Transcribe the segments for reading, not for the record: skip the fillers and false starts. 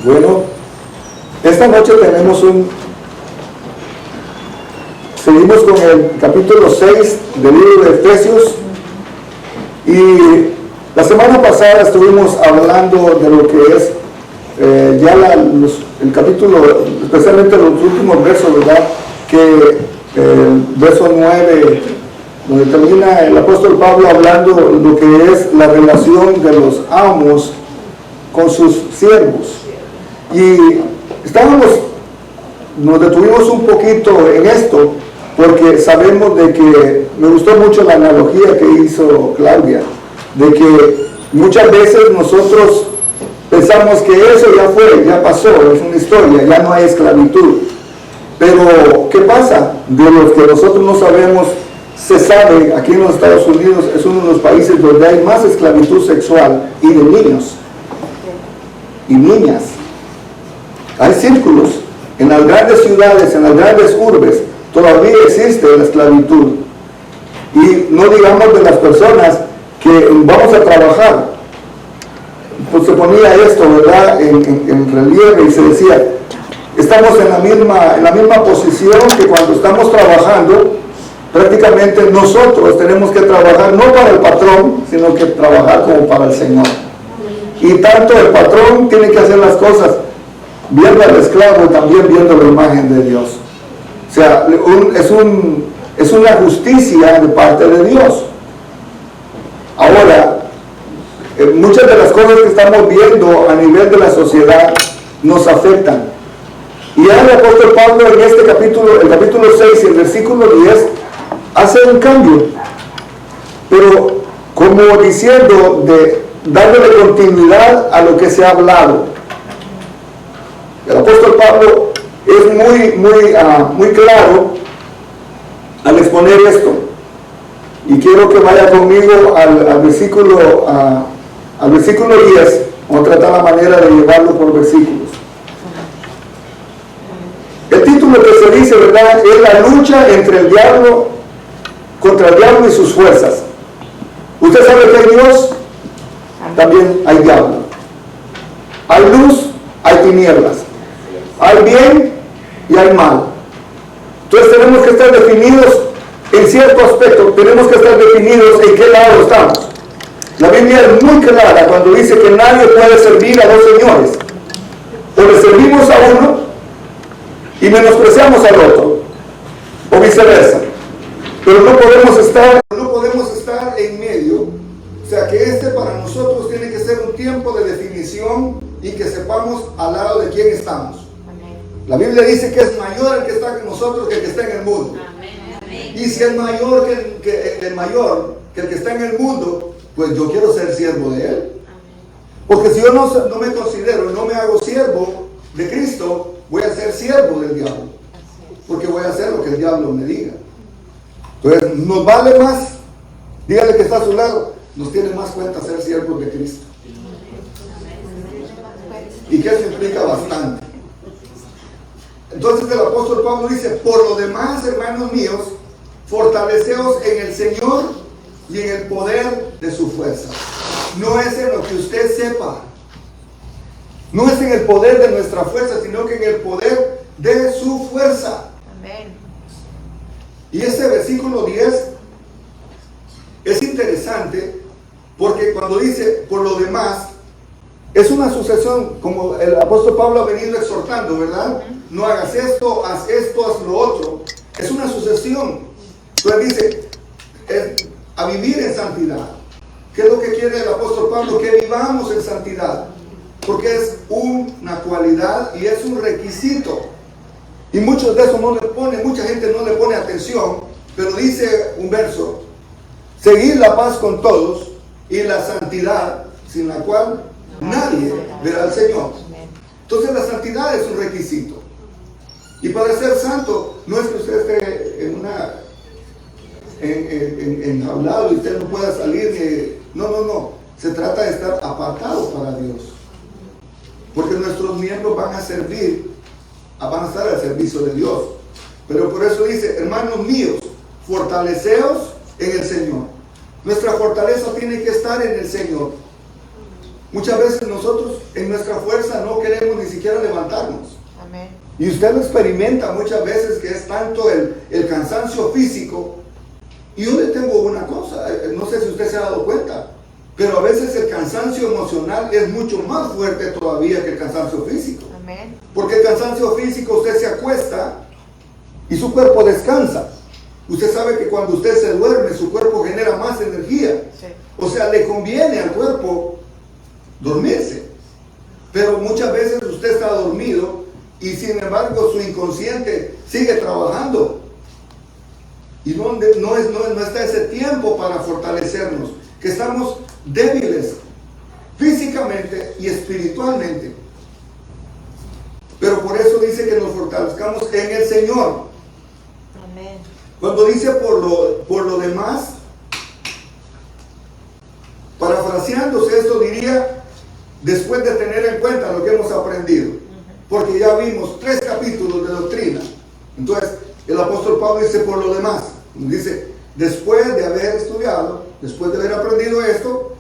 Bueno, esta noche seguimos con el capítulo 6 del libro de Efesios, y la semana pasada estuvimos hablando de lo que es el capítulo, especialmente los últimos versos, ¿verdad? Que el verso 9, donde termina el apóstol Pablo hablando de lo que es la relación de los amos con sus siervos. Y nos detuvimos un poquito en esto, porque sabemos de que, me gustó mucho la analogía que hizo Claudia, de que muchas veces nosotros pensamos que eso ya fue, ya pasó, es una historia, ya no hay esclavitud. Pero, ¿qué pasa? De lo que nosotros no sabemos, se sabe, aquí en los Estados Unidos es uno de los países donde hay más esclavitud sexual y de niños y niñas. Hay círculos en las grandes ciudades, en las grandes urbes, todavía existe la esclavitud. Y no digamos de las personas que vamos a trabajar. Pues se ponía esto, ¿verdad?, en relieve, y se decía, estamos en la misma posición que cuando estamos trabajando. Prácticamente nosotros tenemos que trabajar no para el patrón, sino que trabajar como para el Señor. Y tanto el patrón tiene que hacer las cosas viendo al esclavo y también viendo la imagen de Dios. O sea, es una justicia de parte de Dios. Ahora, muchas de las cosas que estamos viendo a nivel de la sociedad nos afectan. Y ya el apóstol Pablo en este capítulo, el capítulo 6 y el versículo 10, hace un cambio, pero como diciendo, dándole continuidad a lo que se ha hablado. El apóstol Pablo es muy claro al exponer esto, y quiero que vaya conmigo al versículo 10. Vamos a tratar la manera de llevarlo por versículos. El título que se dice, ¿verdad?, es la lucha contra el diablo y sus fuerzas. Usted sabe que hay Dios, también hay diablo. Hay luz, hay tinieblas. Hay bien y hay mal. Entonces tenemos que estar definidos en cierto aspecto, tenemos que estar definidos en qué lado estamos. La Biblia es muy clara cuando dice que nadie puede servir a dos señores. O le servimos a uno y menospreciamos al otro, o viceversa. Pero no podemos estar en medio. O sea que para nosotros tiene que ser un tiempo de definición y que sepamos al lado de quién estamos. La Biblia dice que es mayor el que está con nosotros que el que está en el mundo. Y si es mayor que el que está en el mundo, pues yo quiero ser siervo de él. Porque si yo no me considero, no me hago siervo de Cristo, voy a ser siervo del diablo. Porque voy a hacer lo que el diablo me diga. Entonces, nos vale más, dígale que está a su lado, nos tiene más cuenta ser siervos de Cristo. Y que eso implica bastante. Entonces el apóstol Pablo dice, por lo demás, hermanos míos, fortaleceos en el Señor y en el poder de su fuerza. No es en lo que usted sepa, no es en el poder de nuestra fuerza, sino que en el poder de su fuerza. Amén. Y este versículo 10 es interesante, porque cuando dice por lo demás, es una sucesión, como el apóstol Pablo ha venido exhortando, ¿verdad? No hagas esto, haz lo otro. Es una sucesión. Entonces dice, a vivir en santidad. ¿Qué es lo que quiere el apóstol Pablo? Que vivamos en santidad. Porque es una cualidad y es un requisito. Y muchos de esos mucha gente no le pone atención, pero dice un verso, seguid la paz con todos y la santidad, sin la cual nadie verá al Señor. Entonces la santidad es un requisito. Y para ser santo, no es que usted esté enjaulado y usted no pueda salir. No. Se trata de estar apartado para Dios. Porque nuestros miembros van a estar al servicio de Dios. Pero por eso dice, hermanos míos, fortaleceos en el Señor. Nuestra fortaleza tiene que estar en el Señor. Muchas veces nosotros en nuestra fuerza no queremos ni siquiera levantarnos. Amén. Y usted lo experimenta muchas veces, que es tanto el cansancio físico. Y yo le tengo una cosa, no sé si usted se ha dado cuenta, pero a veces el cansancio emocional es mucho más fuerte todavía que el cansancio físico. Amén. Porque el cansancio físico, usted se acuesta y su cuerpo descansa. Usted sabe que cuando usted se duerme, su cuerpo genera más energía. Sí. O sea, le conviene al cuerpo dormirse. Pero muchas veces usted está dormido y sin embargo su inconsciente sigue trabajando. Y no está ese tiempo para fortalecernos, que estamos débiles físicamente y espiritualmente. Pero por eso dice que nos fortalezcamos en el Señor. Amén. Cuando dice por lo demás, parafraseándose esto, diría después de tener en cuenta lo que hemos aprendido. Porque ya vimos 3 capítulos de doctrina. Entonces el apóstol Pablo dice por lo demás. Dice, después de haber estudiado, después de haber aprendido esto,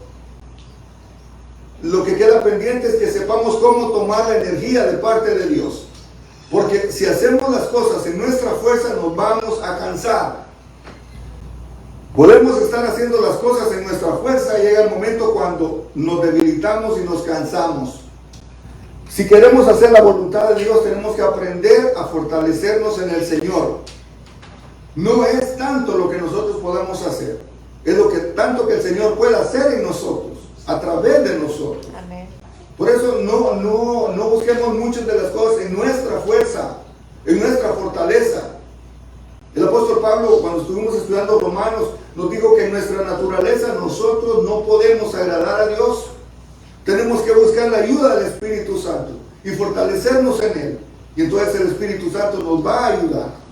lo que queda pendiente es que sepamos cómo tomar la energía de parte de Dios. Porque si hacemos las cosas en nuestra fuerza, nos vamos a cansar. Podemos estar haciendo las cosas en nuestra fuerza y llega el momento cuando nos debilitamos y nos cansamos. Si queremos hacer la voluntad de Dios, tenemos que aprender a fortalecernos en el Señor. No es tanto lo que nosotros podamos hacer, es lo que tanto que el Señor puede hacer en nosotros, a través de nosotros. Amén. Por eso no busquemos muchas de las cosas en nuestra fuerza, en nuestra fortaleza. El apóstol Pablo, cuando estuvimos estudiando Romanos, nos dijo que en nuestra naturaleza nosotros no podemos agradar a Dios. Tenemos que buscar la ayuda del Espíritu Santo y fortalecernos en Él. Y entonces el Espíritu Santo nos va a ayudar.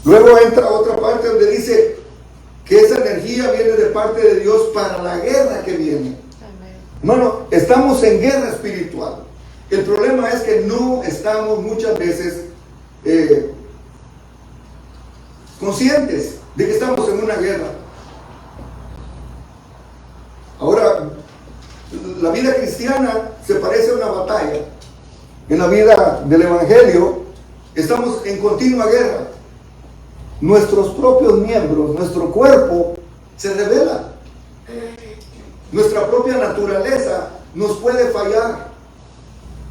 Luego entra otra parte donde dice que esa energía viene de parte de Dios para la guerra que viene. Amén. Hermano, estamos en guerra espiritual. El problema es que no estamos muchas veces conscientes de que estamos en una guerra. Ahora, la vida cristiana se parece a una batalla. En la vida del Evangelio estamos en continua guerra. Nuestros propios miembros, nuestro cuerpo se revela. Nuestra propia naturaleza nos puede fallar.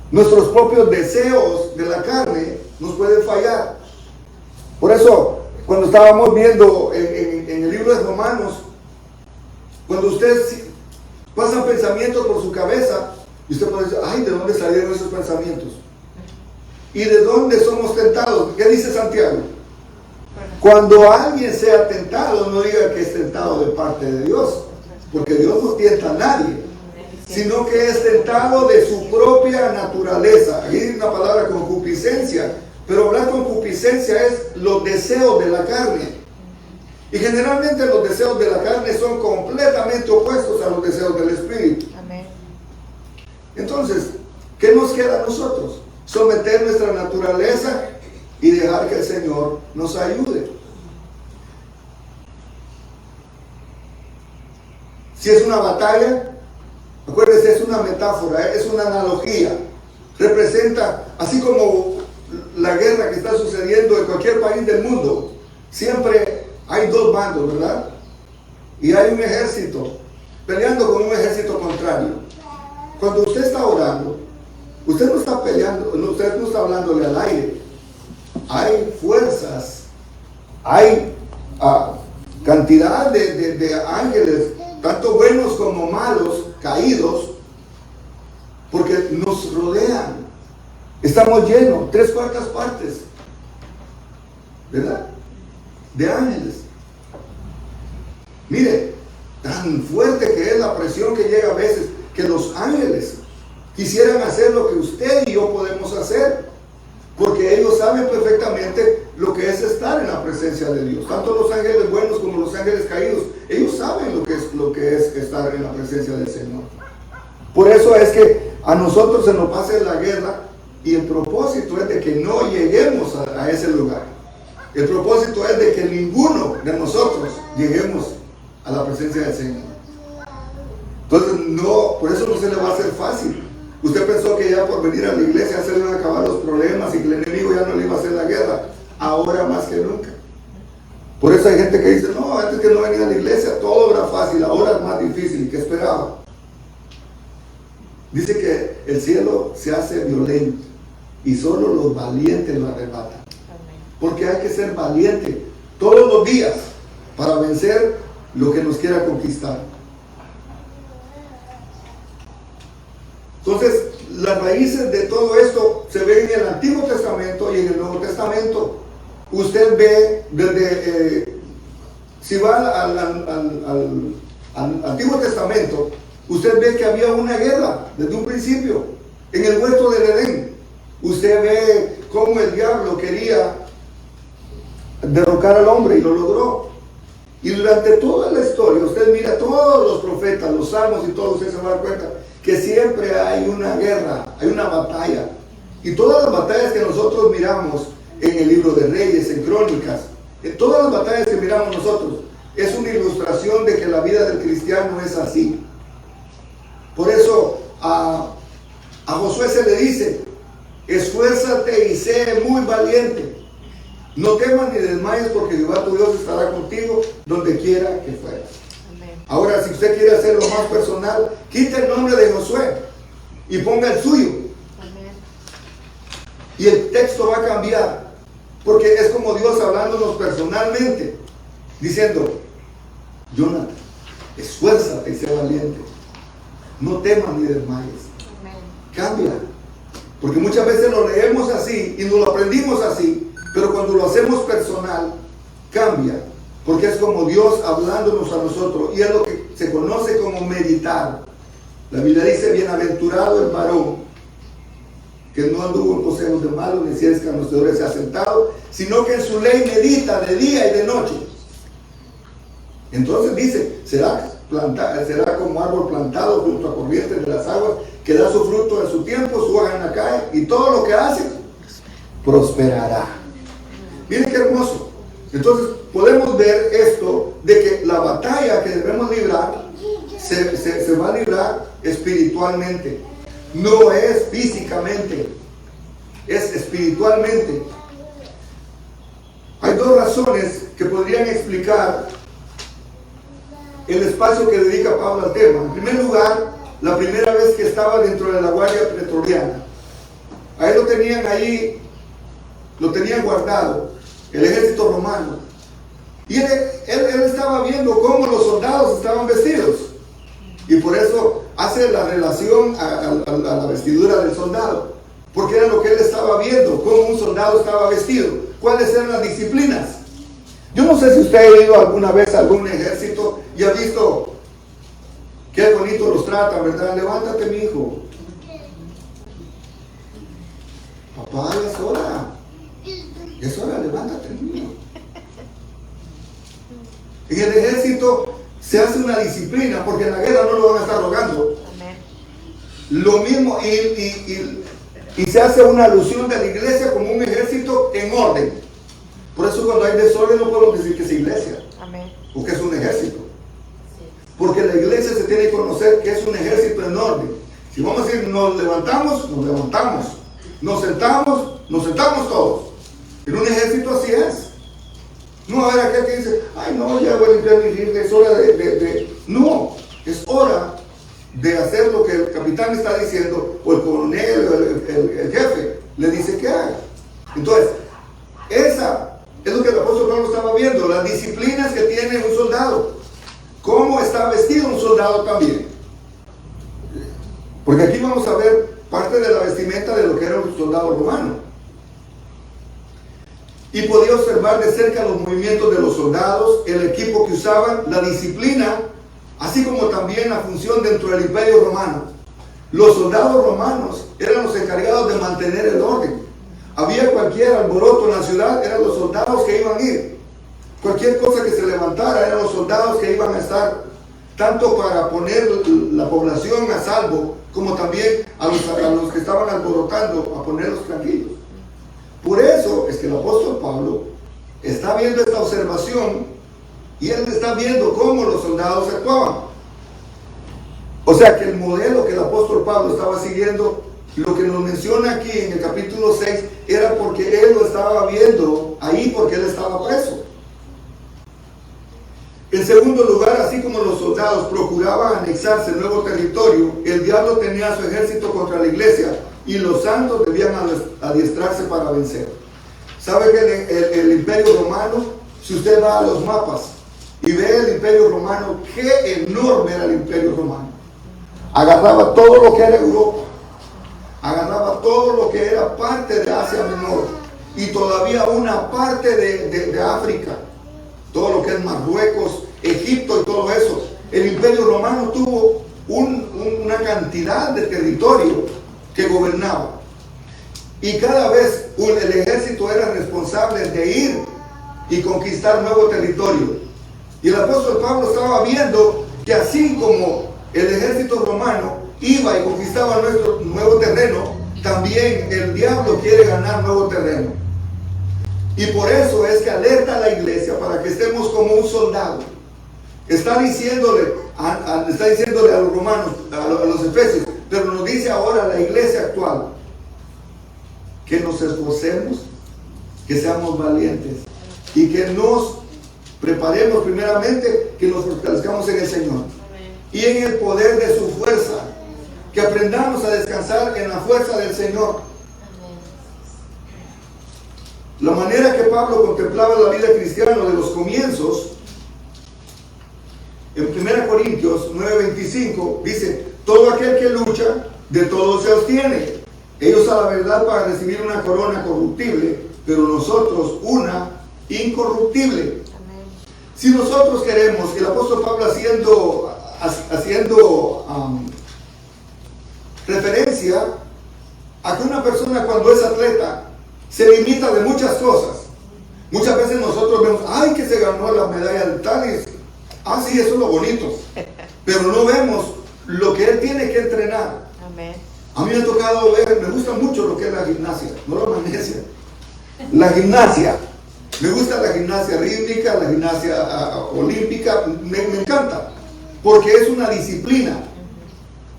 Nuestros propios deseos de la carne nos pueden fallar. Por eso, cuando estábamos viendo en el libro de Romanos, cuando usted pasa pensamientos por su cabeza, y usted puede decir, ay, ¿de dónde salieron esos pensamientos? ¿Y de dónde somos tentados? ¿Qué dice Santiago? Cuando alguien sea tentado, no diga que es tentado de parte de Dios, porque Dios no tienta a nadie, sino que es tentado de su propia naturaleza. Aquí hay una palabra concupiscencia, pero hablar concupiscencia es los deseos de la carne. Y generalmente los deseos de la carne son completamente opuestos a los deseos del Espíritu. Amén. Entonces, ¿qué nos queda a nosotros? Someter nuestra naturaleza y dejar que el Señor nos ayude. Si es una batalla, acuérdense, es una metáfora, es una analogía. Representa, así como la guerra que está sucediendo en cualquier país del mundo, siempre hay 2 bandos, ¿verdad? Y hay un ejército peleando con un ejército contrario. Cuando usted está orando, usted no está peleando, usted no está hablándole al aire. Hay fuerzas, hay cantidad de ángeles, tanto buenos como malos, caídos, porque nos rodean. Estamos llenos, 3/4 partes, ¿verdad? De ángeles. Mire, tan fuerte que es la presión que llega a veces, que los ángeles quisieran hacer lo que usted y yo podemos hacer, porque ellos saben perfectamente lo que es estar en la presencia de Dios. Tanto los ángeles buenos como los ángeles caídos, ellos saben lo que es estar en la presencia del Señor. Por eso es que a nosotros se nos pase la guerra, y el propósito es de que no lleguemos a ese lugar. El propósito es de que ninguno de nosotros lleguemos a la presencia del Señor. Entonces, no, por eso no se le va a hacer fácil. Usted pensó que ya por venir a la iglesia se le iban a acabar los problemas y que el enemigo ya no le iba a hacer la guerra. Ahora más que nunca. Por eso hay gente que dice, no, antes que no venía a la iglesia todo era fácil, ahora es más difícil. ¿Qué esperaba? Dice que el cielo se hace violento y solo los valientes lo arrebatan. Porque hay que ser valiente todos los días para vencer lo que nos quiera conquistar. Entonces, las raíces de todo esto se ven en el Antiguo Testamento y en el Nuevo Testamento. Usted ve desde, si va al Antiguo Testamento, usted ve que había una guerra desde un principio, en el huerto del Edén. Usted ve cómo el diablo quería derrocar al hombre y lo logró. Y durante toda la historia, usted mira todos los profetas, los salmos y todo, usted se va a dar cuenta que siempre hay una guerra, hay una batalla. Y todas las batallas que nosotros miramos en el libro de Reyes, en Crónicas, en todas las batallas que miramos nosotros, es una ilustración de que la vida del cristiano es así. Por eso a Josué se le dice, esfuérzate y sé muy valiente. No temas ni desmayes porque Jehová tu Dios estará contigo donde quiera que fueras. Amén. Ahora, si usted quiere hacerlo más personal, quite el nombre de Josué y ponga el suyo. Amén. Y el texto va a cambiar, porque es como Dios hablándonos personalmente, diciendo, Jonathan, esfuérzate y sé valiente. No temas ni desmayes. Amén. Cambia. Porque muchas veces lo leemos así y nos lo aprendimos así, pero cuando lo hacemos personal, cambia. Porque es como Dios hablándonos a nosotros, y es lo que se conoce como meditar. La Biblia dice, bienaventurado el varón que no anduvo en consejos de malos, ni si es escarnecedores se ha sentado, sino que en su ley medita de día y de noche. Entonces dice, será como árbol plantado junto a corrientes de las aguas, que da su fruto en su tiempo, su hoja no cae, y todo lo que hace prosperará. Miren qué hermoso. Entonces podemos ver esto de que la batalla que debemos librar se va a librar espiritualmente. No es físicamente, es espiritualmente. Hay dos razones que podrían explicar el espacio que dedica Pablo al tema. En primer lugar, la primera vez que estaba dentro de la guardia pretoriana, a él lo tenían ahí, lo tenían guardado, el ejército romano, y él estaba viendo cómo los soldados estaban vestidos, y por eso hace la relación a la vestidura del soldado, porque era lo que él estaba viendo, cómo un soldado estaba vestido, cuáles eran las disciplinas. Yo no sé si usted ha ido alguna vez a algún ejército y ha visto qué bonito los tratan, ¿verdad? Levántate, mi hijo. Papá, es hora. Es hora, levántate, niño. En el ejército se hace una disciplina, porque en la guerra no lo van a estar rogando. Lo mismo, y se hace una alusión de la iglesia como un ejército en orden. Por eso cuando hay desorden no podemos decir que es iglesia. Amén. O que es un ejército. Sí. Porque la iglesia se tiene que conocer que es un ejército en orden. Si vamos a decir nos levantamos, nos levantamos. Nos sentamos todos. En un ejército así es. No va a haber aquel que dice, ay no, ya voy a limpiar mi rifle, es hora de... No, es hora de hacer lo que el capitán está diciendo, o el coronel, o el jefe, le dice que haga. Entonces, esa es lo que el apóstol Pablo estaba viendo, las disciplinas que tiene un soldado. Cómo está vestido un soldado también. Porque aquí vamos a ver parte de la vestimenta de lo que era un soldado romano. Y podía observar de cerca los movimientos de los soldados, el equipo que usaban, la disciplina, así como también la función dentro del imperio romano. Los soldados romanos eran los encargados de mantener el orden. Había cualquier alboroto en la ciudad, eran los soldados que iban a ir. Cualquier cosa que se levantara, eran los soldados que iban a estar, tanto para poner la población a salvo, como también a los que estaban alborotando, a ponerlos tranquilos. Por eso es que el apóstol Pablo está viendo esta observación, y él está viendo cómo los soldados actuaban. O sea que el modelo que el apóstol Pablo estaba siguiendo, lo que nos menciona aquí en el capítulo 6, era porque él lo estaba viendo ahí, porque él estaba preso. En segundo lugar, así como los soldados procuraban anexarse el nuevo territorio, el diablo tenía su ejército contra la iglesia y los santos debían adiestrarse para vencer. ¿Sabe que el imperio romano, si usted va a los mapas y ve el imperio romano, qué enorme era el imperio romano? Agarraba todo lo que era Europa, agarraba todo lo que era parte de Asia Menor y todavía una parte de África, todo lo que es Marruecos, Egipto y todo eso. El imperio romano tuvo una cantidad de territorio que gobernaba. Y cada vez el ejército era responsable de ir y conquistar nuevo territorio. Y el apóstol Pablo estaba viendo que así como el ejército romano iba y conquistaba nuestro nuevo terreno, también el diablo quiere ganar nuevo terreno. Y por eso es que alerta a la iglesia para que estemos como un soldado. Está diciéndole a los romanos, a los efesios, pero nos dice ahora a la iglesia actual que nos esforcemos, que seamos valientes y que nos preparemos primeramente, que nos fortalezcamos en el Señor y en el poder de su fuerza, que aprendamos a descansar en la fuerza del Señor. La manera que Pablo contemplaba la vida cristiana de los comienzos, en 1 Corintios 9:25 dice: todo aquel que lucha, de todo se abstiene. Ellos a la verdad para recibir una corona corruptible, pero nosotros una incorruptible. Amén. Si nosotros queremos, el apóstol Pablo haciendo referencia a que una persona cuando es atleta se limita de muchas cosas. Muchas veces nosotros vemos, ay, que se ganó la medalla de tal y sí, eso es lo bonito, pero no vemos lo que él tiene que entrenar. Amén. A mí me ha tocado ver, me gusta mucho lo que es la gimnasia, no la magnesia, la gimnasia. Me gusta la gimnasia rítmica, la gimnasia olímpica, me encanta, porque es una disciplina.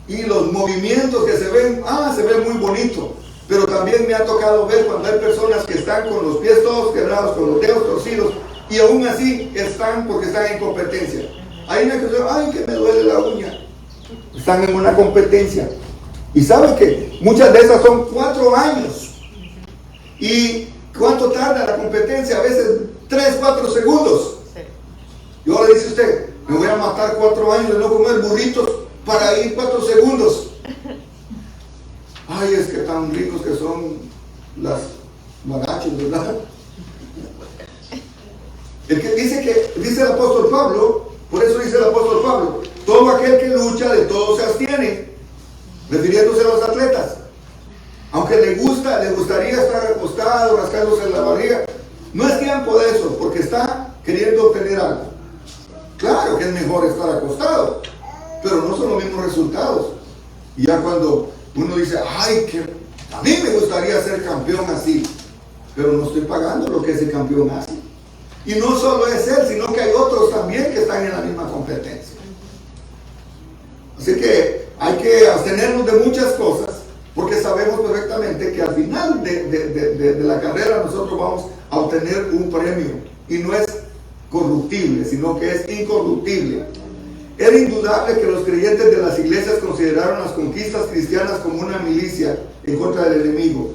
Y los movimientos que se ven, se ven muy bonitos. Pero también me ha tocado ver cuando hay personas que están con los pies todos quebrados, con los dedos torcidos, y aún así están porque están en competencia. Hay una que dice, ay, que me duele la uña. Están en una competencia. Y saben que muchas de esas son 4 años. ¿Y cuánto tarda la competencia? A veces 3, 4 segundos. Y ahora dice usted, me voy a matar 4 años de no comer burritos para ir 4 segundos. Ay, es que tan ricos que son las marachos, ¿verdad? El que dice el apóstol Pablo, por eso dice el apóstol Pablo, todo aquel que lucha de todo se abstiene, refiriéndose a los atletas. Aunque le gustaría estar acostado, rascándose la barriga, no es tiempo de eso, porque está queriendo obtener algo. Claro que es mejor estar acostado, pero no son los mismos resultados. Y ya cuando uno dice, ay, que a mí me gustaría ser campeón así, pero no estoy pagando lo que ese campeón hace. Y no solo es él, sino que hay otros también que están en la misma competencia. Así que hay que abstenernos de muchas cosas, porque sabemos perfectamente que al final de la carrera nosotros vamos a obtener un premio, y no es corruptible, sino que es incorruptible. Era indudable que los creyentes de las iglesias consideraron las conquistas cristianas como una milicia en contra del enemigo.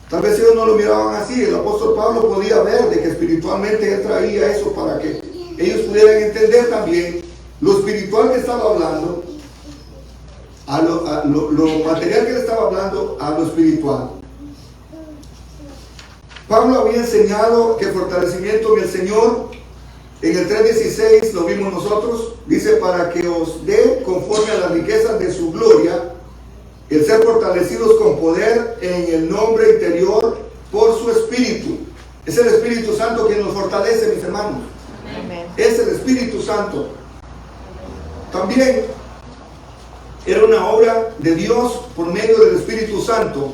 Tal vez ellos no lo miraban así. El apóstol Pablo podía ver de que espiritualmente él traía eso para que ellos pudieran entender también lo espiritual que estaba hablando, lo material que le estaba hablando a lo espiritual. Pablo había enseñado que fortalecimiento en el Señor, en el 3:16 lo vimos nosotros, dice, para que os dé conforme a las riquezas de su gloria, el ser fortalecidos con poder en el nombre interior por su Espíritu. Es el Espíritu Santo quien nos fortalece, mis hermanos. Amén. Es el Espíritu Santo. También era una obra de Dios por medio del Espíritu Santo.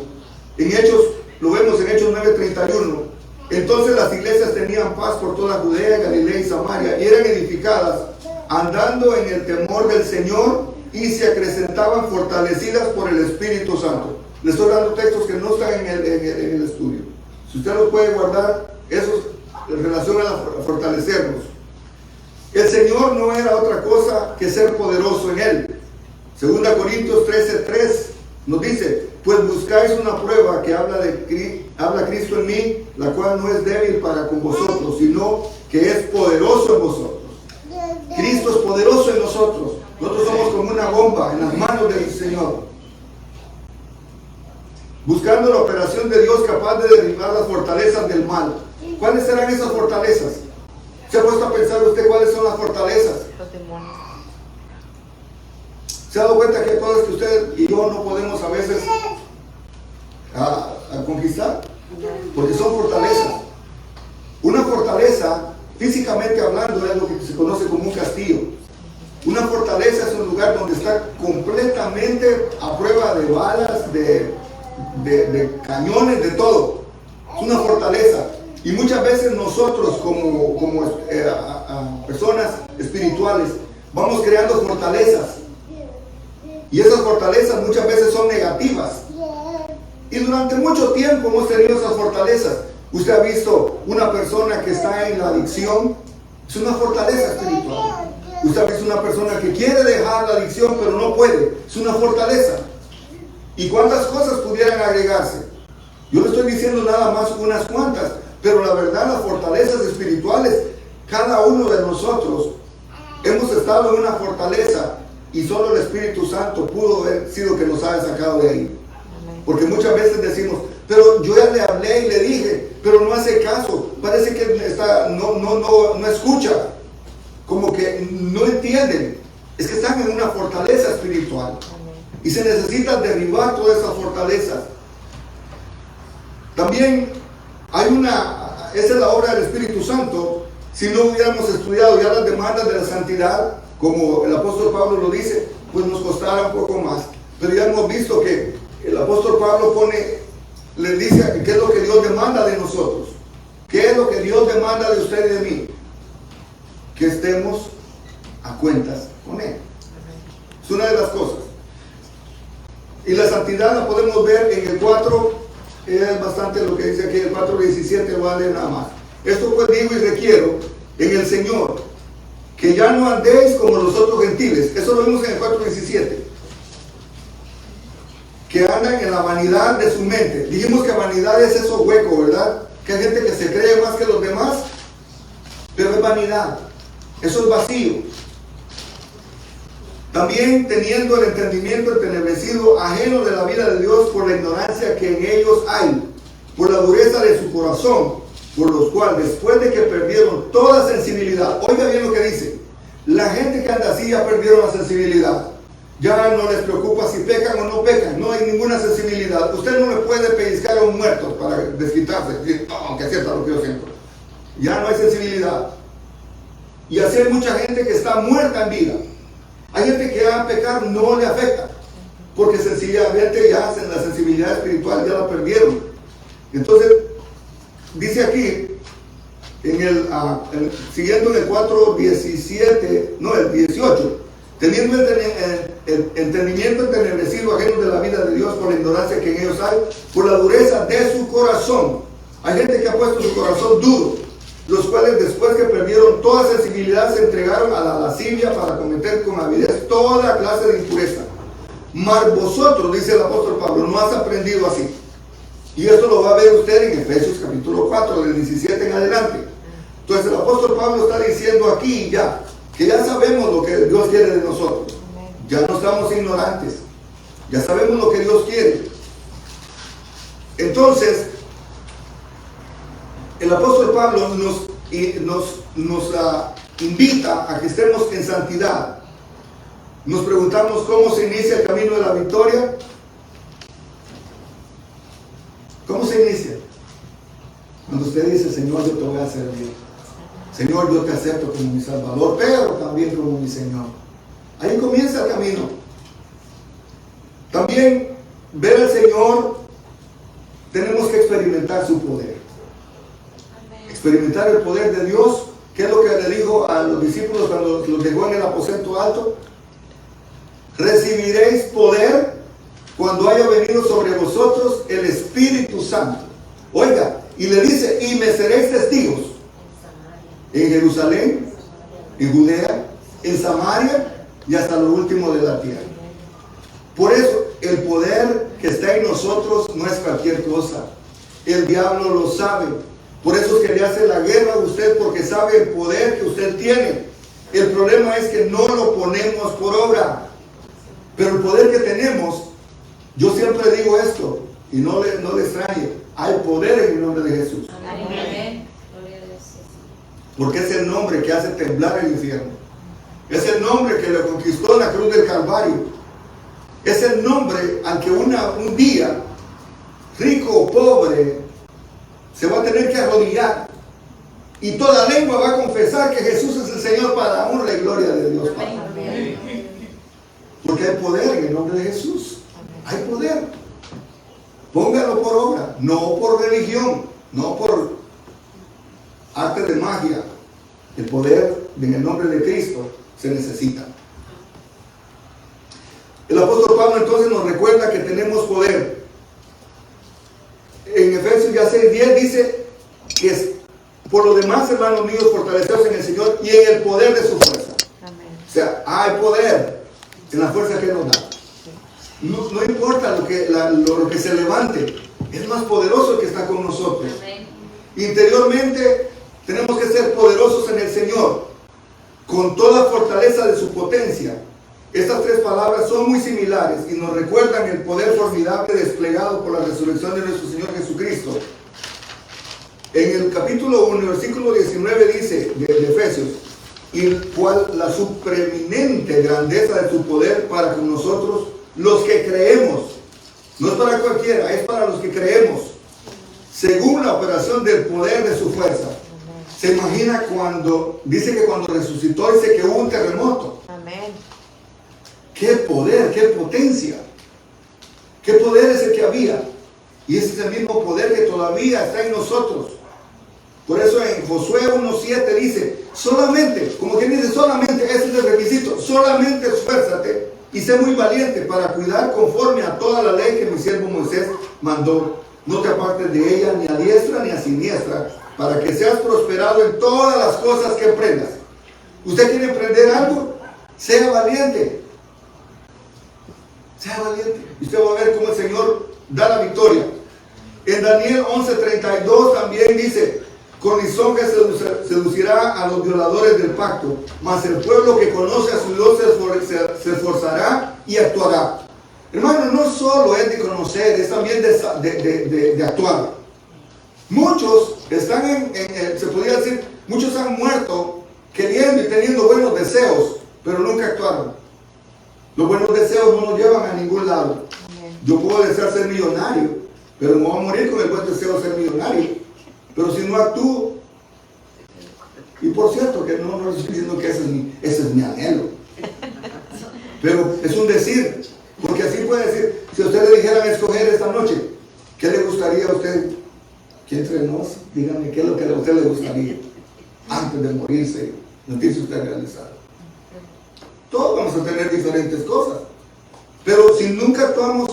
En Hechos, lo vemos en Hechos 9:31. Entonces las iglesias tenían paz por toda Judea, Galilea y Samaria, y eran edificadas andando en el temor del Señor y se acrecentaban fortalecidas por el Espíritu Santo. Le estoy dando textos que no están en el estudio. Si usted los puede guardar, eso en relación a fortalecernos. El Señor no era otra cosa que ser poderoso en Él. 2 Corintios 13:3 nos dice: pues buscáis una prueba que habla Cristo en mí, la cual no es débil para con vosotros, sino que es poderoso en vosotros. Cristo es poderoso en nosotros. Nosotros somos como una bomba en las manos del Señor. Buscando la operación de Dios capaz de derribar las fortalezas del mal. ¿Cuáles serán esas fortalezas? ¿Se ha puesto a pensar usted cuáles son las fortalezas? Los demonios. ¿Se ha dado cuenta que hay cosas que usted y yo no podemos a veces a conquistar? Porque son fortalezas. Una fortaleza, físicamente hablando, es lo que se conoce como un castillo. Una fortaleza es un lugar donde está completamente a prueba de balas, de cañones, de todo. Es una fortaleza. Y muchas veces nosotros como personas espirituales vamos creando fortalezas. Y esas fortalezas muchas veces son negativas. Y durante mucho tiempo hemos tenido esas fortalezas. Usted ha visto una persona que está en la adicción, es una fortaleza espiritual. Usted ha visto una persona que quiere dejar la adicción pero no puede, es una fortaleza. ¿Y cuántas cosas pudieran agregarse? Yo le estoy diciendo nada más unas cuantas, pero la verdad, las fortalezas espirituales, cada uno de nosotros hemos estado en una fortaleza y solo el Espíritu Santo pudo haber sido que nos haya sacado de ahí. Porque muchas veces decimos: pero yo ya le hablé y le dije, pero no hace caso, parece que no escucha, como que no entienden. Es que están en una fortaleza espiritual y se necesita derribar todas esas fortalezas. También esa es la obra del Espíritu Santo. Si no hubiéramos estudiado ya las demandas de la santidad, como el apóstol Pablo lo dice, pues nos costará un poco más. Pero ya hemos visto que el apóstol Pablo les dice qué es lo que Dios demanda de nosotros. ¿Qué es lo que Dios demanda de usted y de mí? Que estemos a cuentas con Él. Es una de las cosas. Y la santidad la podemos ver en el 4, es bastante lo que dice aquí, el 4:17, lo voy a leer nada más. Esto pues digo y requiero en el Señor, que ya no andéis como los otros gentiles. Eso lo vimos en el 4:17. Que andan en la vanidad de su mente. Dijimos que vanidad es eso hueco, ¿verdad? Que hay gente que se cree más que los demás, pero es vanidad. Eso es vacío. También teniendo el entendimiento entenebrecido, ajeno de la vida de Dios por la ignorancia que en ellos hay, por la dureza de su corazón, por los cuales después de que perdieron toda sensibilidad, oiga bien lo que dice, la gente que anda así ya perdieron la sensibilidad. Ya no les preocupa si pecan o no pecan, no hay ninguna sensibilidad. Usted no le puede pellizcar a un muerto para desquitarse, aunque es cierto lo que yo siento. Ya no hay sensibilidad. Y así hay mucha gente que está muerta en vida. Hay gente que a pecar no le afecta, porque sencillamente ya la sensibilidad espiritual ya la perdieron. Entonces, dice aquí, siguiendo en el 4:17, no, el 18, teniendo el entendimiento entenebrecido, ajeno de la vida de Dios por la ignorancia que en ellos hay, por la dureza de su corazón. Hay gente que ha puesto su corazón duro, los cuales después que perdieron toda sensibilidad se entregaron a la lascivia para cometer con avidez toda clase de impureza. Mas vosotros, dice el apóstol Pablo, no has aprendido así. Y esto lo va a ver usted en Efesios capítulo 4, del 17 en adelante. Entonces el apóstol Pablo está diciendo aquí ya, que ya sabemos lo que Dios quiere de nosotros. Ya no estamos ignorantes. Ya sabemos lo que Dios quiere. Entonces, el apóstol Pablo nos invita a que estemos en santidad. Nos preguntamos cómo se inicia el camino de la victoria. ¿Cómo se inicia? Cuando usted dice: Señor, yo te voy a servir. Señor, yo te acepto como mi Salvador, pero también como mi Señor. Ahí comienza el camino. También ver al Señor, tenemos que experimentar su poder. Experimentar el poder de Dios. ¿Qué es lo que le dijo a los discípulos cuando los dejó en el aposento alto? recibiréis poder cuando haya venido sobre vosotros el Espíritu Santo. Oiga, y le dice, y me seréis testigos en Jerusalén, en Judea, en Samaria y hasta lo último de la tierra. Por eso, el poder que está en nosotros no es cualquier cosa. El diablo lo sabe. Por eso es que le hace la guerra a usted, porque sabe el poder que usted tiene. El problema es que no lo ponemos por obra. Pero el poder que tenemos, yo siempre digo esto, y no le extrañe, hay poder en el nombre de Jesús. Amén. Porque es el nombre que hace temblar el infierno. Es el nombre que lo conquistó en la cruz del Calvario. Es el nombre al que un día, rico o pobre, se va a tener que arrodillar. Y toda lengua va a confesar que Jesús es el Señor para la honra y gloria de Dios Padre. Porque hay poder en el nombre de Jesús. Hay poder. Póngalo por obra, no por religión, no por arte de magia. El poder en el nombre de Cristo se necesita. El apóstol Pablo entonces nos recuerda que tenemos poder. En Efesios ya 6:10 dice que es, por lo demás, hermanos míos, fortaleceos en el Señor y en el poder de su fuerza. Amén. O sea, hay poder en la fuerza que nos da. No importa lo que se levante, es más poderoso el que está con nosotros. Amén. Interiormente tenemos que ser poderosos en el Señor, con toda fortaleza de su potencia. Estas tres palabras son muy similares y nos recuerdan el poder formidable desplegado por la resurrección de nuestro Señor Jesucristo. En el capítulo 1, versículo 19 dice de Efesios, y cual la supreeminente grandeza de su poder para con nosotros, los que creemos. No es para cualquiera, es para los que creemos, según la operación del poder de su fuerza. Se imagina cuando, dice que cuando resucitó, dice que hubo un terremoto. Amén. ¡Qué poder, qué potencia! ¿Qué poder es el que había? Y ese es el mismo poder que todavía está en nosotros. Por eso en Josué 1:7 dice, solamente, como quien dice, solamente, ese es el requisito, solamente esfuérzate y sé muy valiente para cuidar conforme a toda la ley que mi siervo Moisés mandó. No te apartes de ella ni a diestra ni a siniestra, para que seas prosperado en todas las cosas que emprendas. ¿Usted quiere emprender algo? Sea valiente. Sea valiente. Y usted va a ver cómo el Señor da la victoria. En Daniel 11:32 también dice, con lisonjas seducirá a los violadores del pacto, mas el pueblo que conoce a su Dios se esforzará y actuará. Hermano, no solo es de conocer, es también de actuar. Muchos están se podría decir, muchos han muerto queriendo y teniendo buenos deseos, pero nunca actuaron. Los buenos deseos no nos llevan a ningún lado. Yo puedo desear ser millonario, pero me voy a morir con el buen deseo de ser millonario. Pero si no actúo, y por cierto que no estoy diciendo que ese es mi anhelo, pero es un decir, porque así puede decir, si a usted le dijeran escoger esta noche, ¿qué le gustaría a usted? Que entre nos, dígame qué es lo que a usted le gustaría antes de morirse, sentirse usted realizado. Todos vamos a tener diferentes cosas, pero si nunca actuamos,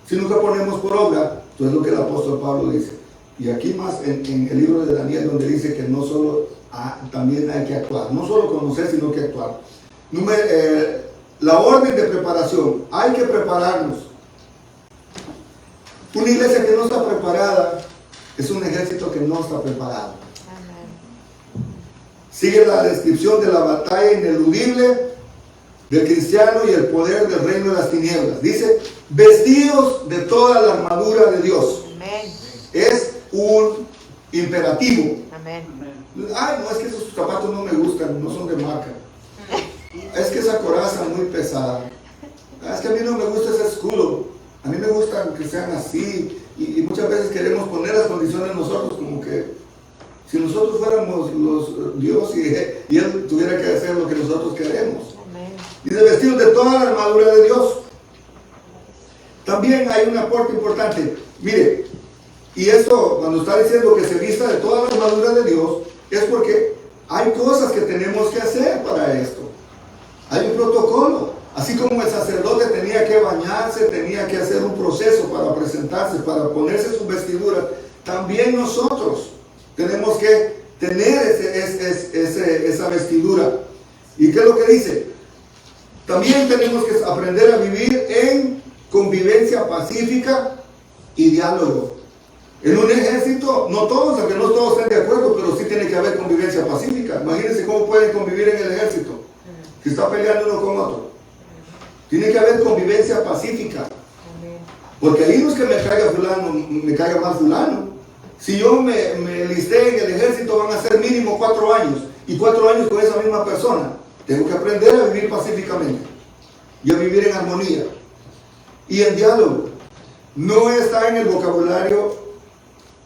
si nunca ponemos por obra, entonces es lo que el apóstol Pablo dice. Y aquí más en el libro de Daniel, donde dice que no solo también hay que actuar, no solo conocer, sino que actuar. La orden de preparación, hay que prepararnos. Una iglesia que no está preparada es un ejército que no está preparado. Sigue la descripción de la batalla ineludible del cristiano y el poder del reino de las tinieblas. Dice, vestidos de toda la armadura de Dios. Amén. Es un imperativo. Amén. Ay, no, es que esos zapatos no me gustan, no son de marca. Es que esa coraza es muy pesada. Es que a mí no me gusta ese escudo. A mí me gustan que sean así. Y muchas veces queremos poner las condiciones nosotros, como que si nosotros fuéramos los Dios y Él tuviera que hacer lo que nosotros queremos. Amén. Y de vestidos de toda la armadura de Dios. También hay un aporte importante. Mire, y esto, cuando está diciendo que se vista de toda la armadura de Dios, es porque hay cosas que tenemos que hacer para esto. Hay un protocolo. Así como el sacerdote tenía que bañarse, tenía que hacer un proceso para presentarse, para ponerse sus vestiduras, también nosotros tenemos que tener esa vestidura. ¿Y qué es lo que dice? También tenemos que aprender a vivir en convivencia pacífica y diálogo. En un ejército, no todos, aunque no todos estén de acuerdo, pero sí tiene que haber convivencia pacífica. Imagínense cómo pueden convivir en el ejército, que está peleando uno con otro. Tiene que haber convivencia pacífica. Porque ahí no es que me caiga fulano, me caiga mal fulano. Si yo me listé en el ejército, van a ser mínimo 4 años. Y 4 años con esa misma persona. Tengo que aprender a vivir pacíficamente. Y a vivir en armonía. Y en diálogo. No está en el vocabulario,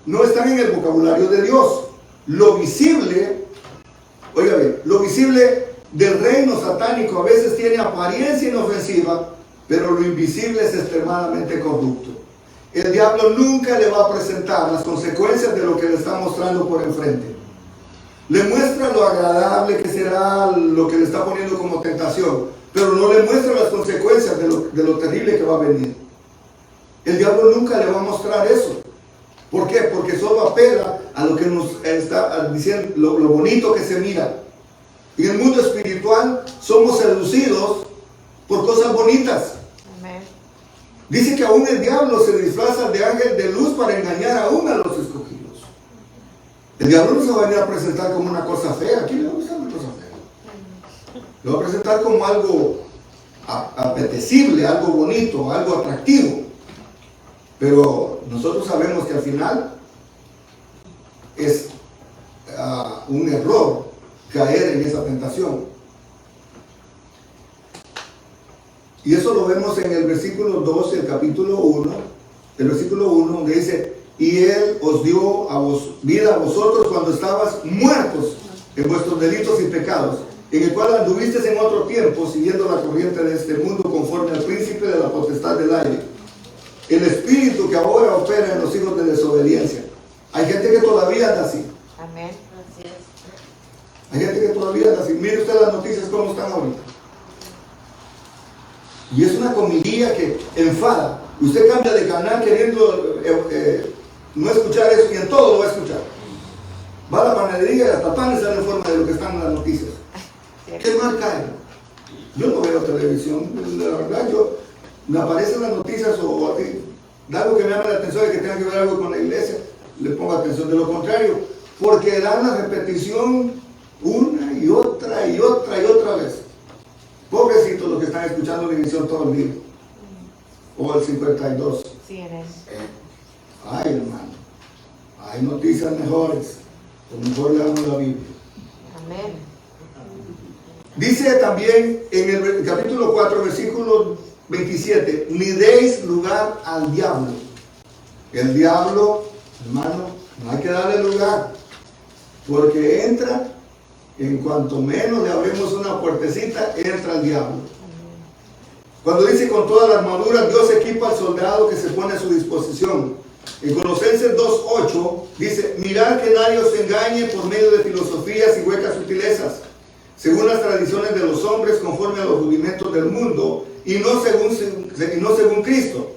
no están en el vocabulario de Dios. Lo visible, oiga bien, lo visible del reino satánico a veces tiene apariencia inofensiva, pero lo invisible es extremadamente corrupto. El diablo nunca le va a presentar las consecuencias de lo que le está mostrando por enfrente. Le muestra lo agradable que será lo que le está poniendo como tentación, pero no le muestra las consecuencias de lo terrible que va a venir. El diablo nunca le va a mostrar eso. ¿Por qué? Porque solo apela a lo que nos está diciendo, lo bonito que se mira. En el mundo espiritual somos seducidos por cosas bonitas. Amén. Dice que aún el diablo se disfraza de ángel de luz para engañar aún a los escogidos. El diablo no se va a venir a presentar como una cosa fea. ¿Quién le va a presentar una cosa fea? Lo va a presentar como algo apetecible, algo bonito, algo atractivo. Pero nosotros sabemos que al final es un error caer en esa tentación. Y eso lo vemos en el versículo 12 del capítulo 1, el versículo 1, donde dice: y Él os dio vida a vosotros cuando estabas muertos en vuestros delitos y pecados, en el cual anduvisteis en otro tiempo, siguiendo la corriente de este mundo, conforme al príncipe de la potestad del aire, el espíritu que ahora opera en los hijos de desobediencia. Hay gente que todavía anda así. Amén. Así es. Hay gente que todavía anda así. Mire usted las noticias cómo están ahorita. Y es una comidilla que enfada. Usted cambia de canal queriendo no escuchar eso, y en todo lo va a escuchar. Va a la panadería y hasta panes salen en forma de lo que están en las noticias. ¿Qué mal cae? Yo no veo televisión. La verdad, me aparecen las noticias o algo que me llama la atención de que tenga que ver algo con la iglesia, le pongo atención. De lo contrario, porque dan la repetición una y otra y otra y otra vez. Pobrecitos los que están escuchando la emisión todo el día. O el 52. Sí, eres. Ay, hermano, hay noticias mejores. Mejor leamos la Biblia. Amén. Dice también en el capítulo 4, versículo 27, ni deis lugar al diablo. El diablo, hermano, no hay que darle lugar, porque entra, en cuanto menos le abrimos una puertecita, entra el diablo. Cuando dice con toda la armadura, Dios equipa al soldado que se pone a su disposición. En Colosenses 2:8 dice: mirad que nadie os engañe por medio de filosofías y huecas sutilezas, según las tradiciones de los hombres, conforme a los rudimentos del mundo, y no según Cristo,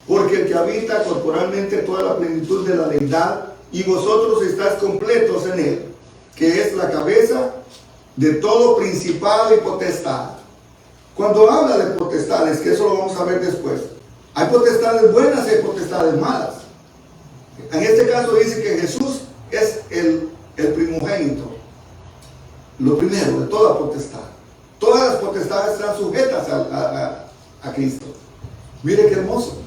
porque el que habita corporalmente toda la plenitud de la deidad, y vosotros estáis completos en él, que es la cabeza de todo principado y potestad. Cuando habla de potestades, que eso lo vamos a ver después, hay potestades buenas y hay potestades malas. En este caso dice que Jesús es el primogénito, lo primero de toda potestad. Todas las potestades están sujetas a Cristo. Mire qué hermoso.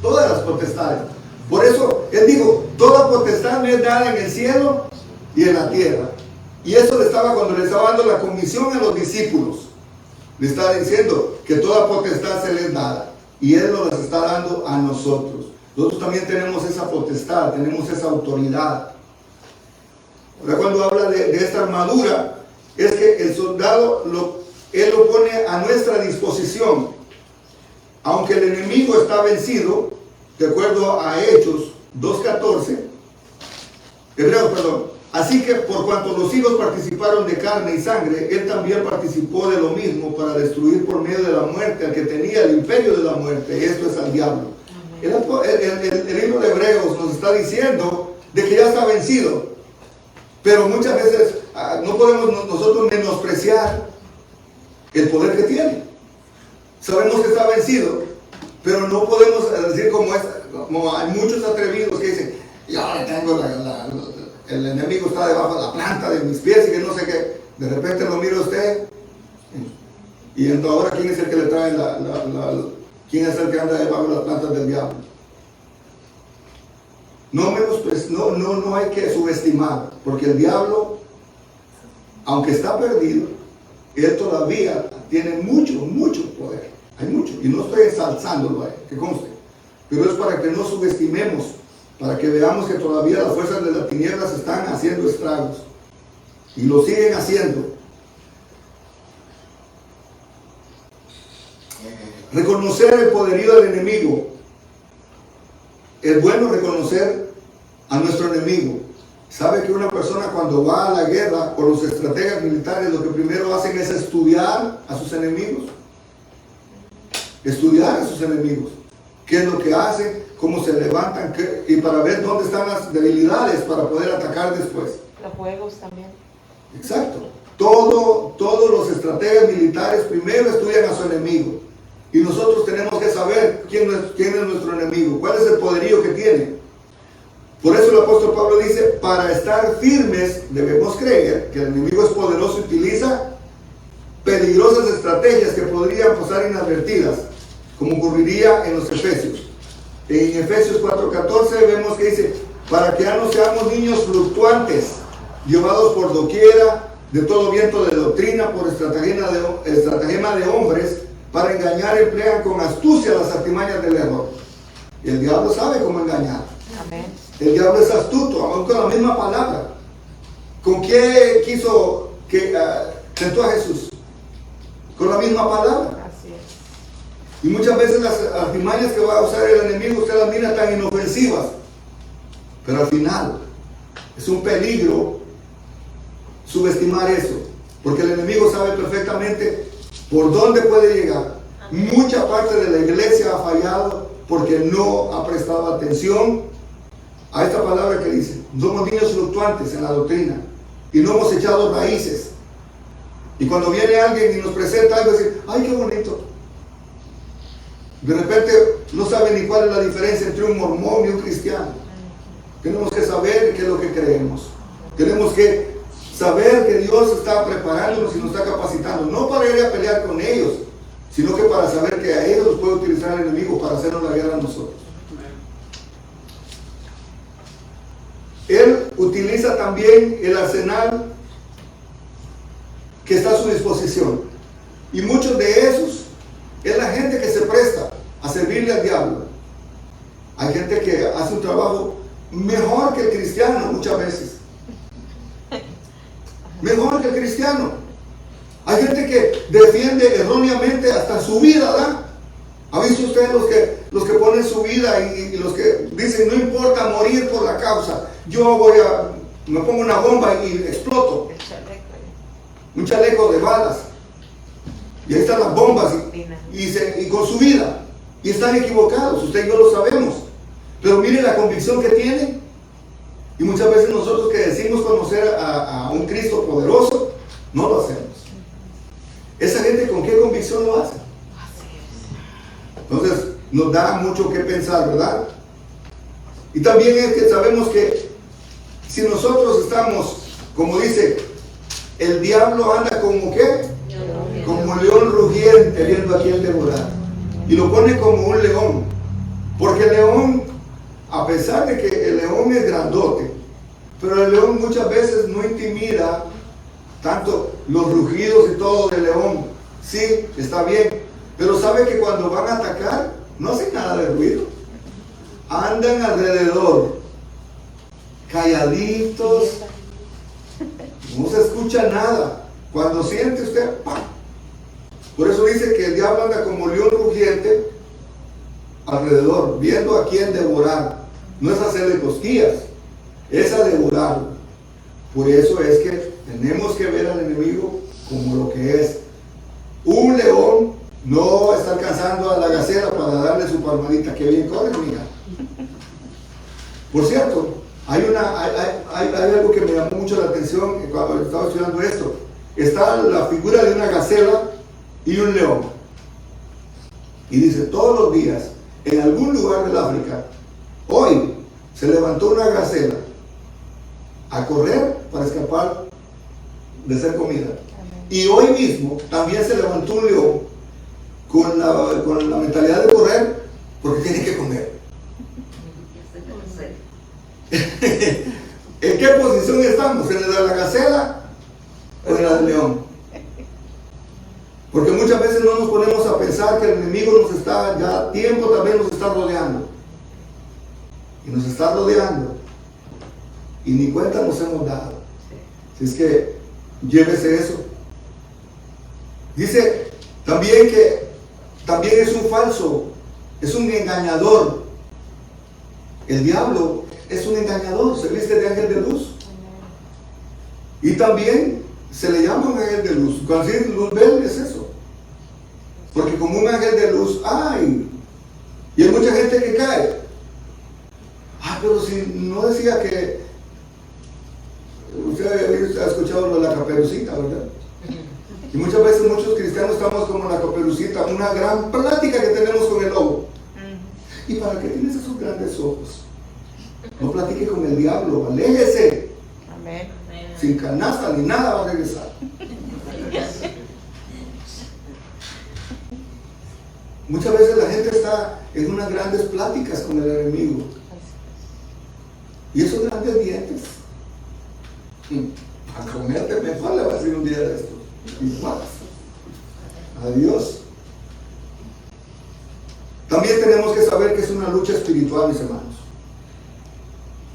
Todas las potestades. Por eso Él dijo: toda potestad me es dada en el cielo y en la tierra. Y eso cuando le estaba dando la comisión a los discípulos. Le está diciendo que toda potestad se les da. Y Él nos las está dando a nosotros. Nosotros también tenemos esa potestad, tenemos esa autoridad. Ahora, cuando habla de esta armadura, es que el soldado Él lo pone a nuestra disposición. Aunque el enemigo está vencido, de acuerdo a Hebreos 2:14, Así que por cuanto los hijos participaron de carne y sangre, él también participó de lo mismo para destruir por medio de la muerte al que tenía el imperio de la muerte, esto es al diablo. El libro de Hebreos nos está diciendo de que ya está vencido, pero muchas veces no podemos nosotros menospreciar el poder que tiene. Sabemos que está vencido, pero no podemos decir como hay muchos atrevidos que dicen, yo ahora tengo el enemigo está debajo de la planta de mis pies y que no sé qué. De repente lo mira usted y entonces ahora ¿quién es el que le trae quién es el que anda debajo de las plantas del diablo? No hay que subestimar, porque el diablo, aunque está perdido, él todavía tiene mucho poder. Hay mucho, y no estoy ensalzándolo, que conste, pero es para que no subestimemos, para que veamos que todavía las fuerzas de las tinieblas están haciendo estragos y lo siguen haciendo. Reconocer el poderío del enemigo. Es bueno reconocer a nuestro enemigo. ¿Sabe que una persona cuando va a la guerra o los estrategas militares lo que primero hacen es estudiar a sus enemigos? Estudiar a sus enemigos. ¿Qué es lo que hacen? ¿Cómo se levantan? Y para ver dónde están las debilidades para poder atacar después. Los juegos también. Exacto. Todos los estrategas militares primero estudian a su enemigo. Y nosotros tenemos que saber quién es nuestro enemigo, cuál es el poderío que tiene. Por eso el apóstol Pablo dice, para estar firmes debemos creer que el enemigo es poderoso y utiliza peligrosas estrategias que podrían pasar inadvertidas, como ocurriría en los Efesios. En Efesios 4:14 vemos que dice, para que ya no seamos niños fluctuantes, llevados por doquiera, de todo viento de doctrina, por estratagema de hombres, para engañar emplean con astucia las artimañas del error. Y el diablo sabe cómo engañar. Amén. El diablo es astuto, aún con la misma palabra. ¿Con qué quiso que tentó a Jesús? Con la misma palabra. Así es. Y muchas veces las artimañas que va a usar el enemigo, usted las mira tan inofensivas. Pero al final, es un peligro subestimar eso. Porque el enemigo sabe perfectamente por dónde puede llegar. Mucha parte de la iglesia ha fallado porque no ha prestado atención a esta palabra que dice, somos niños fluctuantes en la doctrina y no hemos echado raíces. Y cuando viene alguien y nos presenta algo, dice, ay, qué bonito. De repente no sabe ni cuál es la diferencia entre un mormón y un cristiano. Tenemos que saber qué es lo que creemos. Tenemos que saber que Dios está preparándonos y nos está capacitando, no para ir a pelear con ellos, sino que para saber que a ellos los puede utilizar el enemigo para hacernos la guerra a nosotros. Él utiliza también el arsenal que está a su disposición. Y muchos de esos es la gente que se presta a servirle al diablo. Hay gente que hace un trabajo mejor que el cristiano muchas veces. Mejor que el cristiano. Hay gente que defiende erróneamente hasta su vida, ¿verdad? ¿Ha visto usted los que ponen su vida y los que dicen no importa morir por la causa? Yo me pongo una bomba y exploto. Un chaleco de balas. Y ahí están las bombas y con su vida. Y están equivocados, usted y yo lo sabemos. Pero mire la convicción que tienen. Y muchas veces nosotros que decimos conocer a un Cristo poderoso, no lo hacemos. ¿Esa gente con qué convicción lo hace? Entonces nos da mucho que pensar, ¿verdad? Y también es que sabemos que si nosotros estamos, como dice, el diablo anda como ¿qué? Como león rugiente viendo a quien devorar. Y lo pone como un león. Porque el león, a pesar de que el león es grandote, pero el león muchas veces no intimida tanto los rugidos y todo del león. Sí, está bien, pero sabe que cuando van a atacar no hacen nada de ruido, andan alrededor calladitos, no se escucha nada. Cuando siente usted, ¡pam! Por eso dice que el diablo anda como león rugiente alrededor, viendo a quién devorar. No es hacerle cosquillas, es a devorarlo. Por eso es que tenemos que ver al enemigo como lo que es. Un león no está alcanzando a la gacela para darle su palmadita. Que bien corre, mija. Por cierto, hay algo que me llamó mucho la atención cuando estaba estudiando esto. Está la figura de una gacela y un león. Y dice, todos los días, en algún lugar del África, hoy se levantó una gacela a correr para escapar de ser comida. Y hoy mismo también se levantó un león con la mentalidad de correr porque tiene que comer. ¿En qué posición estamos? ¿En la de la gacela o en la del león? Porque muchas veces no nos ponemos a pensar que el enemigo nos está, ya tiempo también nos está rodeando. Y nos está rodeando. Y ni cuenta nos hemos dado. Así es que llévese eso. Dice también que también es un falso, es un engañador. El diablo es un engañador, se viste de ángel de luz. Y también se le llama un ángel de luz. Cuando dice luz verde es eso. Porque como un ángel de luz hay. Y hay mucha gente que cae. Pero si no decía que... Usted ha escuchado lo de la caperucita, ¿verdad? Y muchas veces muchos cristianos estamos como la caperucita, una gran plática que tenemos con el lobo. ¿Y para qué tienes esos grandes ojos? No platique con el diablo, aléjese. Amén. Sin canasta ni nada va a regresar. Muchas veces la gente está en unas grandes pláticas con el enemigo. Y esos grandes dientes, a comerte me falta, va a ser un día de esto. Y paz. Adiós. También tenemos que saber que es una lucha espiritual, mis hermanos.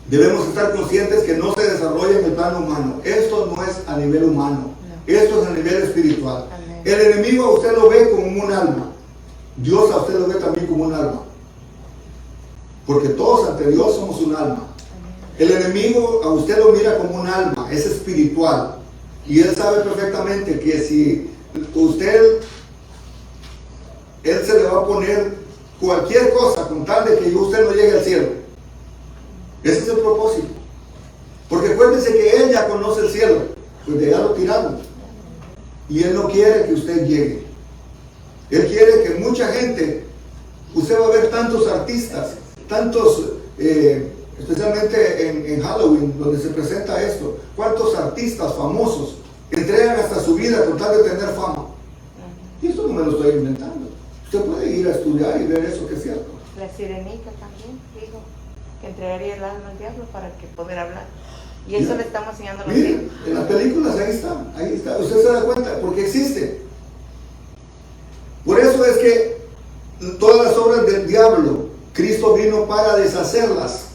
Debemos estar conscientes que no se desarrolla en el plano humano. Esto no es a nivel humano. Esto es a nivel espiritual. Amén. El enemigo a usted lo ve como un alma. Dios a usted lo ve también como un alma. Porque todos ante Dios somos un alma. El enemigo a usted lo mira como un alma, es espiritual. Y él sabe perfectamente que si él se le va a poner cualquier cosa con tal de que usted no llegue al cielo. Ese es el propósito. Porque acuérdense que él ya conoce el cielo, pues de allá lo tiraron. Y él no quiere que usted llegue. Él quiere que mucha gente, usted va a ver tantos artistas, tantos, especialmente en Halloween, donde se presenta esto, cuántos artistas famosos entregan hasta su vida con tal de tener fama. Y esto no me lo estoy inventando. Usted puede ir a estudiar y ver eso que es cierto. La sirenita también dijo que entregaría el alma al diablo para que poder hablar. Y eso le estamos enseñando a los hijos. En las películas ahí está. Usted se da cuenta, porque existe. Por eso es que todas las obras del diablo, Cristo vino para deshacerlas.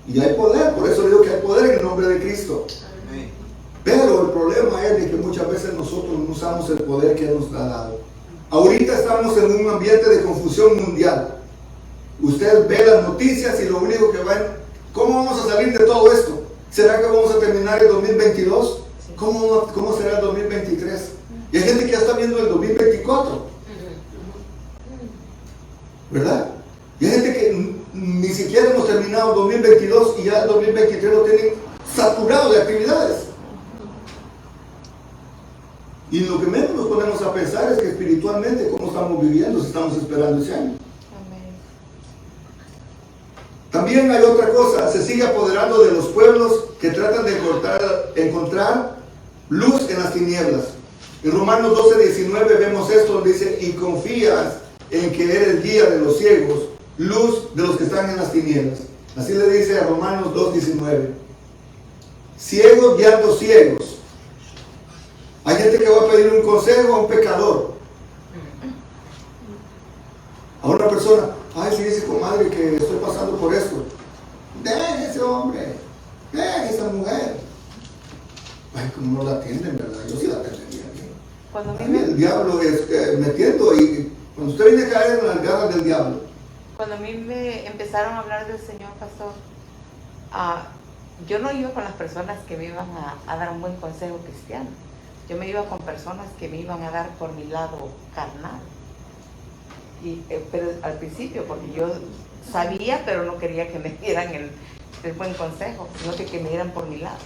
Y hay poder, por eso digo que hay poder en el nombre de Cristo. Amén. Pero el problema es de que muchas veces nosotros no usamos el poder que nos ha dado. Ahorita estamos en un ambiente de confusión mundial. Usted ve las noticias y lo único que va ¿cómo vamos a salir de todo esto? ¿Será que vamos a terminar el 2022? ¿Cómo será el 2023? Y hay gente que ya está viendo el 2024. ¿Verdad? Y hay gente que ni siquiera hemos terminado el 2022 y ya el 2023 lo tienen saturado de actividades. Y lo que menos nos ponemos a pensar es que espiritualmente cómo estamos viviendo si estamos esperando ese año. También hay otra cosa, se sigue apoderando de los pueblos que tratan de encontrar luz en las tinieblas. En Romanos 12:19 vemos esto, donde dice, y confías en que eres guía de los ciegos, luz de los que están en las tinieblas. Así le dice a Romanos 2:19. Ciegos guiando ciegos. Hay gente que va a pedir un consejo a un pecador. A una persona, ay, fíjese, comadre, que estoy pasando por esto. Deje ese hombre, deje esa mujer. Ay, como no la atienden, ¿verdad? Yo sí la atendería bien. El diablo es metiendo, y cuando usted viene a caer en las garras del diablo. Cuando a mí me empezaron a hablar del Señor, pastor, yo no iba con las personas que me iban a dar un buen consejo cristiano. Yo me iba con personas que me iban a dar por mi lado carnal. Pero al principio, porque yo sabía, pero no quería que me dieran el buen consejo, sino que me dieran por mi lado.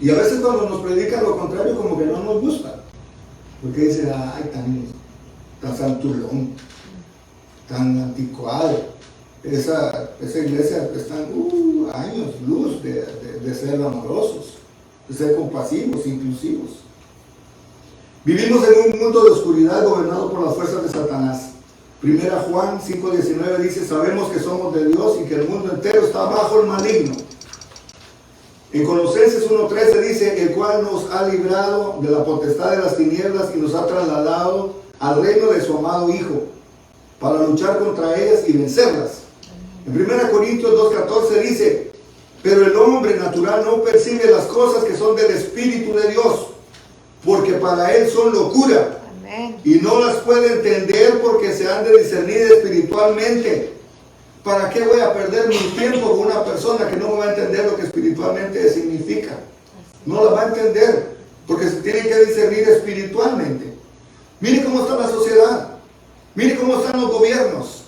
Y a veces cuando nos predican lo contrario, como que no nos gusta. Porque dice, ay, tan santurrón, tan anticuado. Esa iglesia está años luz de ser amorosos, de ser compasivos, inclusivos. Vivimos en un mundo de oscuridad gobernado por las fuerzas de Satanás. Primera Juan 5:19 dice, sabemos que somos de Dios y que el mundo entero está bajo el maligno. En Colosenses 1:13 dice, el cual nos ha librado de la potestad de las tinieblas y nos ha trasladado al reino de su amado Hijo, para luchar contra ellas y vencerlas. En 1 Corintios 2:14 dice, pero el hombre natural no percibe las cosas que son del Espíritu de Dios, porque para él son locura. Amén. Y no las puede entender porque se han de discernir espiritualmente. ¿Para qué voy a perder mi tiempo con una persona que no me va a entender lo que espiritualmente significa? No la va a entender, porque se tiene que discernir espiritualmente. Mire cómo está la sociedad, mire cómo están los gobiernos,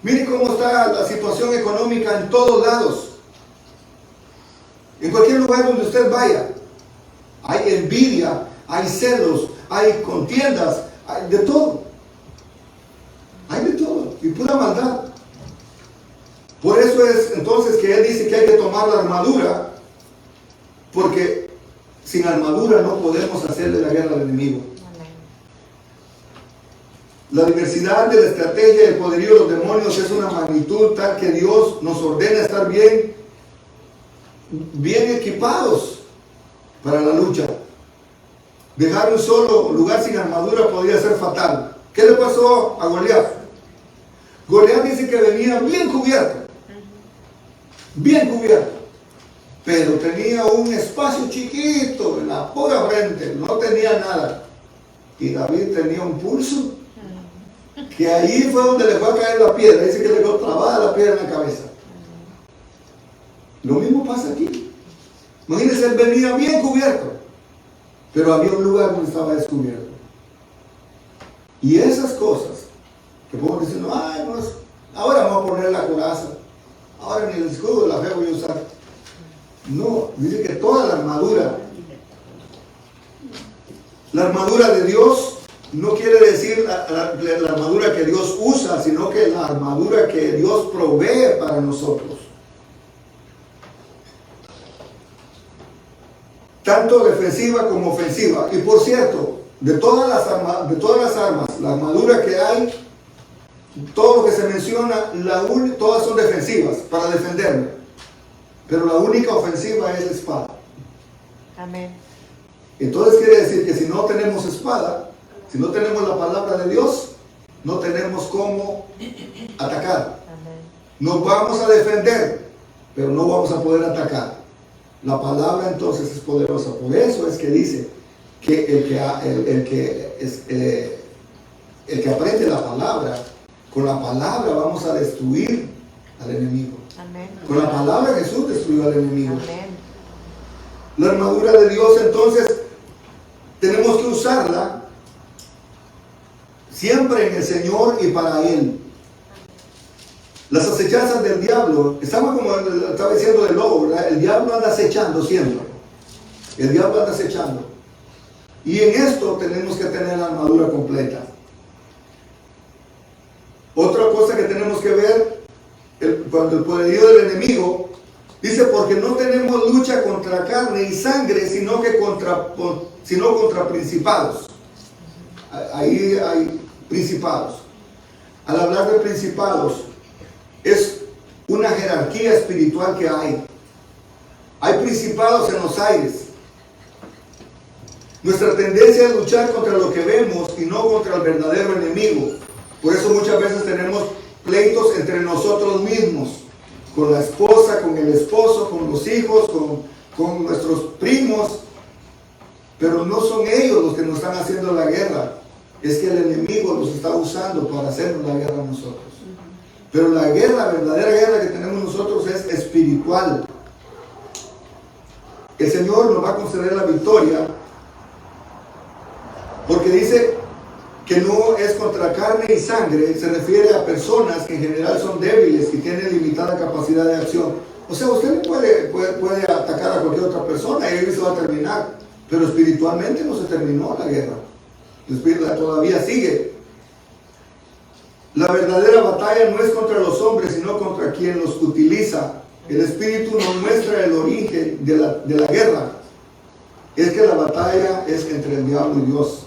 mire cómo está la situación económica en todos lados. En cualquier lugar donde usted vaya, hay envidia, hay celos, hay contiendas, hay de todo. Hay de todo, y pura maldad. Por eso es entonces que él dice que hay que tomar la armadura, porque sin armadura no podemos hacerle la guerra al enemigo. La diversidad de la estrategia y el poderío de los demonios es una magnitud tal que Dios nos ordena estar bien equipados para la lucha. Dejar un solo lugar sin armadura podría ser fatal. ¿Qué le pasó a Goliat? Goliat dice que venía bien cubierto, pero tenía un espacio chiquito en la pura frente, no tenía nada. Y David tenía un pulso, que ahí fue donde le fue a caer la piedra. Dice que le quedó clavada la piedra en la cabeza. Lo mismo pasa aquí. Imagínense, él venía bien cubierto, pero había un lugar donde estaba descubierto. Y esas cosas que podemos decir, ay, no, ahora vamos a poner la coraza, ahora ni el escudo de la fe voy a usar. No, dice que toda la armadura de Dios no quiere decir la armadura que Dios usa, sino que la armadura que Dios provee para nosotros. Tanto defensiva como ofensiva. Y por cierto, de todas las armas, la armadura que hay, todo lo que se menciona, todas son defensivas, para defenderme. Pero la única ofensiva es la espada. Amén. Entonces quiere decir que si no tenemos espada, si no tenemos la palabra de Dios, no tenemos cómo atacar. Amén. Nos vamos a defender, pero no vamos a poder atacar. La palabra entonces es poderosa. Por eso es que dice que el que aprende la palabra, con la palabra vamos a destruir al enemigo. Amén. Con la palabra Jesús destruyó al enemigo. Amén. La armadura de Dios entonces tenemos que usarla siempre en el Señor y para Él. Las acechanzas del diablo, estamos como estaba diciendo del lobo, ¿verdad? El diablo anda acechando siempre. El diablo anda acechando. Y en esto tenemos que tener la armadura completa. Otra cosa que tenemos que ver, cuando el poderío del enemigo, dice, porque no tenemos lucha contra carne y sangre, sino contra principados. Ahí hay principados. Al hablar de principados, es una jerarquía espiritual que hay. Hay principados en los aires. Nuestra tendencia es luchar contra lo que vemos y no contra el verdadero enemigo. Por eso muchas veces tenemos pleitos entre nosotros mismos, con la esposa, con el esposo, con los hijos, con nuestros primos. Pero no son ellos los que nos están haciendo la guerra. Es que el enemigo los está usando para hacernos la guerra a nosotros. Pero la verdadera guerra que tenemos nosotros es espiritual. el Señor nos va a conceder la victoria, porque dice que no es contra carne y sangre, se refiere a personas que en general son débiles y tienen limitada capacidad de acción. O sea, usted puede atacar a cualquier otra persona y ahí se va a terminar, pero espiritualmente no se terminó la guerra. El espíritu todavía sigue. La verdadera batalla no es contra los hombres, sino contra quien los utiliza. El Espíritu nos muestra el origen de la guerra. Es que la batalla es entre el diablo y Dios.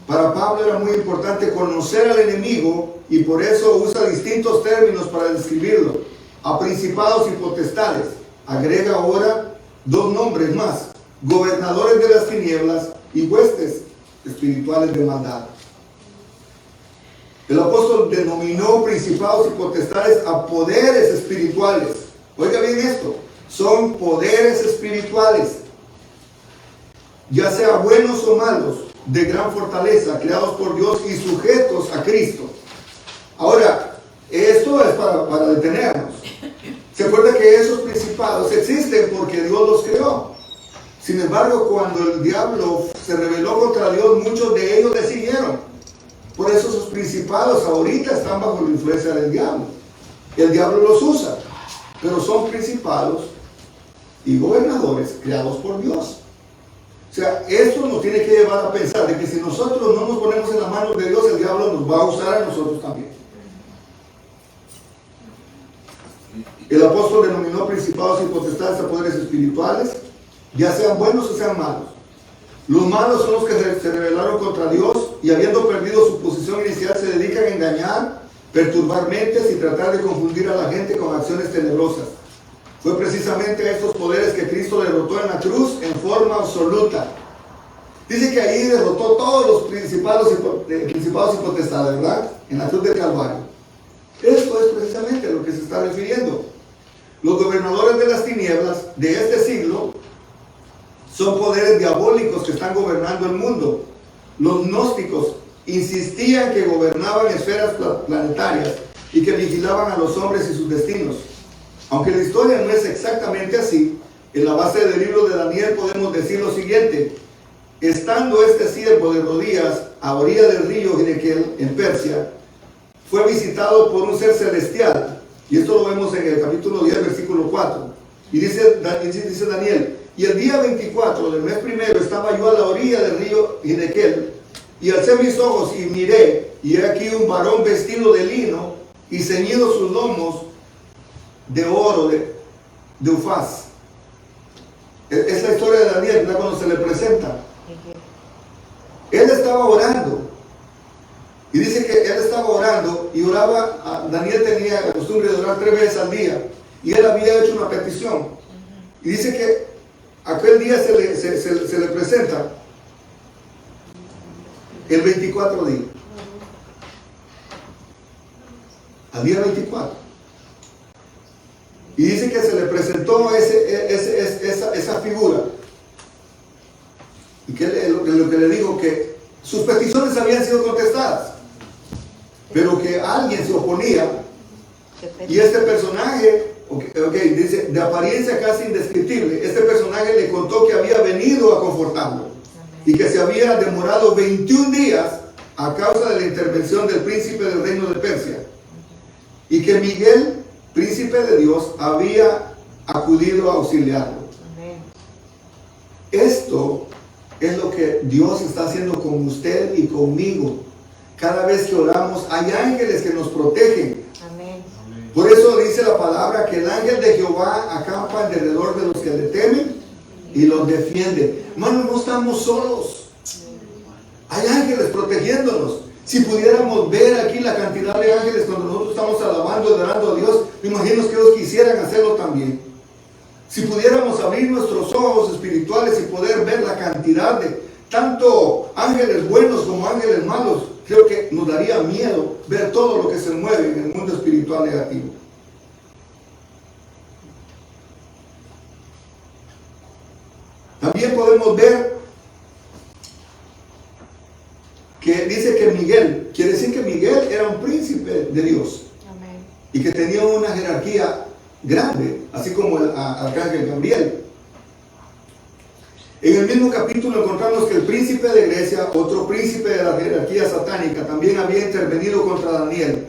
Para Pablo era muy importante conocer al enemigo y por eso usa distintos términos para describirlo. A principados y potestades. Agrega ahora dos nombres más: gobernadores de las tinieblas y huestes espirituales de maldad. El apóstol denominó principados y potestades a poderes espirituales. Oiga bien esto, son poderes espirituales, ya sea buenos o malos, de gran fortaleza, creados por Dios y sujetos a Cristo. Ahora, esto es para detenernos. Se acuerda que esos principados existen porque Dios los creó. Sin embargo, cuando el diablo se rebeló contra Dios, muchos de ellos le siguieron. Por eso esos principados ahorita están bajo la influencia del diablo. El diablo los usa, pero son principados y gobernadores creados por Dios. O sea, esto nos tiene que llevar a pensar de que si nosotros no nos ponemos en las manos de Dios, el diablo nos va a usar a nosotros también. El apóstol denominó principados y potestades a poderes espirituales, ya sean buenos o sean malos. Los malos son los que se rebelaron contra Dios y habiendo perdido su posición inicial se dedican a engañar, perturbar mentes y tratar de confundir a la gente con acciones tenebrosas. Fue precisamente a estos poderes que Cristo derrotó en la cruz en forma absoluta. Dice que ahí derrotó todos los principados y potestades, ¿verdad? En la cruz del Calvario. Esto es precisamente a lo que se está refiriendo. Los gobernadores de las tinieblas de este siglo son poderes diabólicos que están gobernando el mundo. Los gnósticos insistían que gobernaban esferas planetarias y que vigilaban a los hombres y sus destinos. Aunque la historia no es exactamente así, en la base del libro de Daniel podemos decir lo siguiente: estando este siervo de rodillas a orilla del río Hiddekel en Persia, fue visitado por un ser celestial, y esto lo vemos en el capítulo 10, versículo 4, y dice Daniel: y el día 24 del mes primero estaba yo a la orilla del río Hiddekel, y alcé mis ojos y miré, y he aquí un varón vestido de lino y ceñido sus lomos de oro, de Ufaz. Es la historia de Daniel, ¿verdad? Cuando se le presenta. Él estaba orando. Y dice que él estaba orando y oraba. Daniel tenía la costumbre de orar 3 veces al día. Y él había hecho una petición. Y dice que aquel día se le presenta el 24 día. Al día 24. Y dice que se le presentó esa figura. Y que lo que le dijo, que sus peticiones habían sido contestadas, pero que alguien se oponía. Y este personaje, dice, de apariencia casi indescriptible, este personaje le contó que había venido a confortarlo y que se había demorado 21 días a causa de la intervención del príncipe del reino de Persia, y que Miguel, príncipe de Dios, había acudido a auxiliarlo. Esto es lo que Dios está haciendo con usted y conmigo. Cada vez que oramos, hay ángeles que nos protegen. Amén. Por eso dice la palabra que el ángel de Jehová acampa alrededor de los que le temen y los defiende. Hermanos, no estamos solos. Hay ángeles protegiéndonos. Si pudiéramos ver aquí la cantidad de ángeles cuando nosotros estamos alabando y adorando a Dios, me imagino que ellos quisieran hacerlo también. Si pudiéramos abrir nuestros ojos espirituales y poder ver la cantidad de tanto ángeles buenos como ángeles malos, creo que nos daría miedo ver todo lo que se mueve en el mundo espiritual negativo. También podemos ver que dice que Miguel, quiere decir que Miguel era un príncipe de Dios. Amén. Y que tenía una jerarquía grande, así como el arcángel Gabriel. En el mismo capítulo encontramos que el príncipe de Grecia, otro príncipe de la jerarquía satánica, también había intervenido contra Daniel.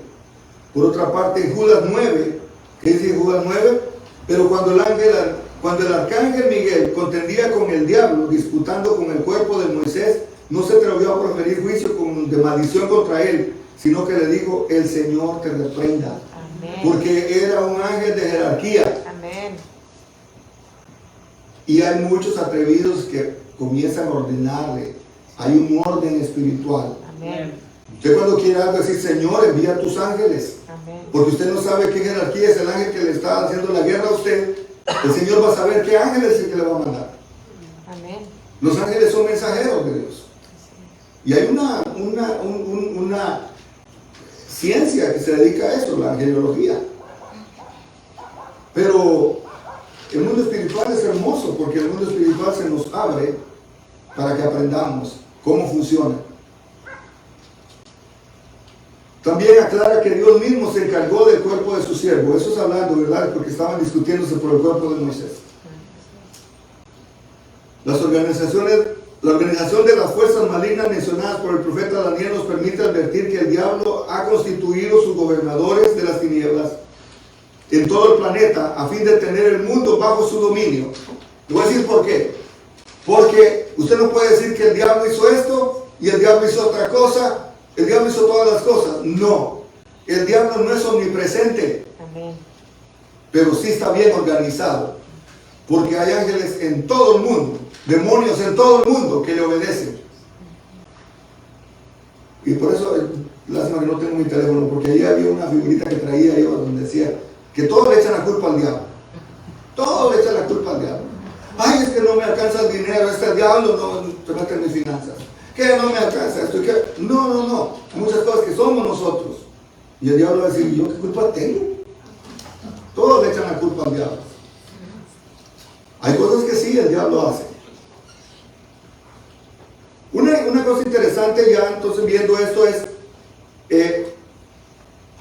Por otra parte, en Judas 9, ¿qué dice Judas 9? Pero cuando el arcángel Miguel contendía con el diablo, disputando con el cuerpo de Moisés, no se atrevió a proferir juicio de maldición contra él, sino que le dijo: el Señor te reprenda. Amén. Porque era un ángel de jerarquía. Amén. Y hay muchos atrevidos que comienzan a ordenarle. Hay un orden espiritual. Amén. Usted cuando quiere algo decir: Señor, envía a tus ángeles. Amén. Porque usted no sabe qué jerarquía es el ángel que le está haciendo la guerra a usted. El Señor va a saber qué ángel es el que le va a mandar. Amén. Los ángeles son mensajeros de Dios. Y hay una ciencia que se dedica a eso, la angelología. Pero el mundo espiritual es hermoso, porque el mundo espiritual se nos abre para que aprendamos cómo funciona. También aclara que Dios mismo se encargó del cuerpo de su siervo. Eso es hablando, ¿verdad? Porque estaban discutiéndose por el cuerpo de Moisés. La organización de las fuerzas malignas mencionadas por el profeta Daniel nos permite advertir que el diablo ha constituido sus gobernadores de las tinieblas en todo el planeta a fin de tener el mundo bajo su dominio. Le voy a decir por qué. Porque usted no puede decir que el diablo hizo esto y el diablo hizo otra cosa, el diablo hizo todas las cosas. No, el diablo no es omnipresente. Amén. Pero sí está bien organizado, porque hay ángeles en todo el mundo, demonios en todo el mundo que le obedecen. Y por eso, lástima que no tengo mi teléfono, porque ahí había una figurita que traía yo donde decía que todos le echan la culpa al diablo. Todos le echan la culpa al diablo. Ay, es que no me alcanza el dinero, este diablo no se mete en mis finanzas. Que no me alcanza esto y que... No. Hay muchas cosas que somos nosotros. Y el diablo va a decir: ¿y yo qué culpa tengo? Todos le echan la culpa al diablo. Hay cosas que sí el diablo hace. Una cosa interesante ya entonces viendo esto es,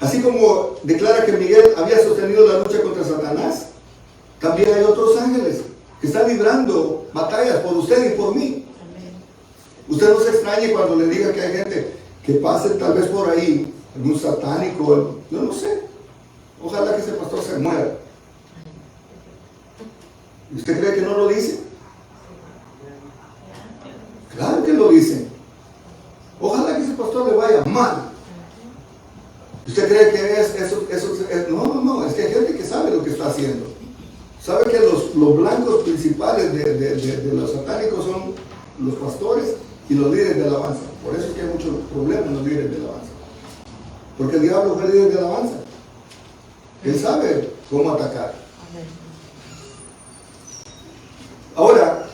así como declara que Miguel había sostenido la lucha contra Satanás, también hay otros ángeles que están librando batallas por usted y por mí. Usted no se extrañe cuando le diga que hay gente que pase tal vez por ahí, algún satánico, yo no sé. Ojalá que ese pastor se muera. ¿Usted cree que no lo dice? Claro que lo dicen. Ojalá que ese pastor le vaya mal. ¿Usted cree que eso? No, es que hay gente que sabe lo que está haciendo. Sabe que los blancos principales de los satánicos son los pastores y los líderes de alabanza. Por eso es que hay muchos problemas en los líderes de alabanza. Porque el diablo fue líder de alabanza. Él sabe cómo atacar. Ahora,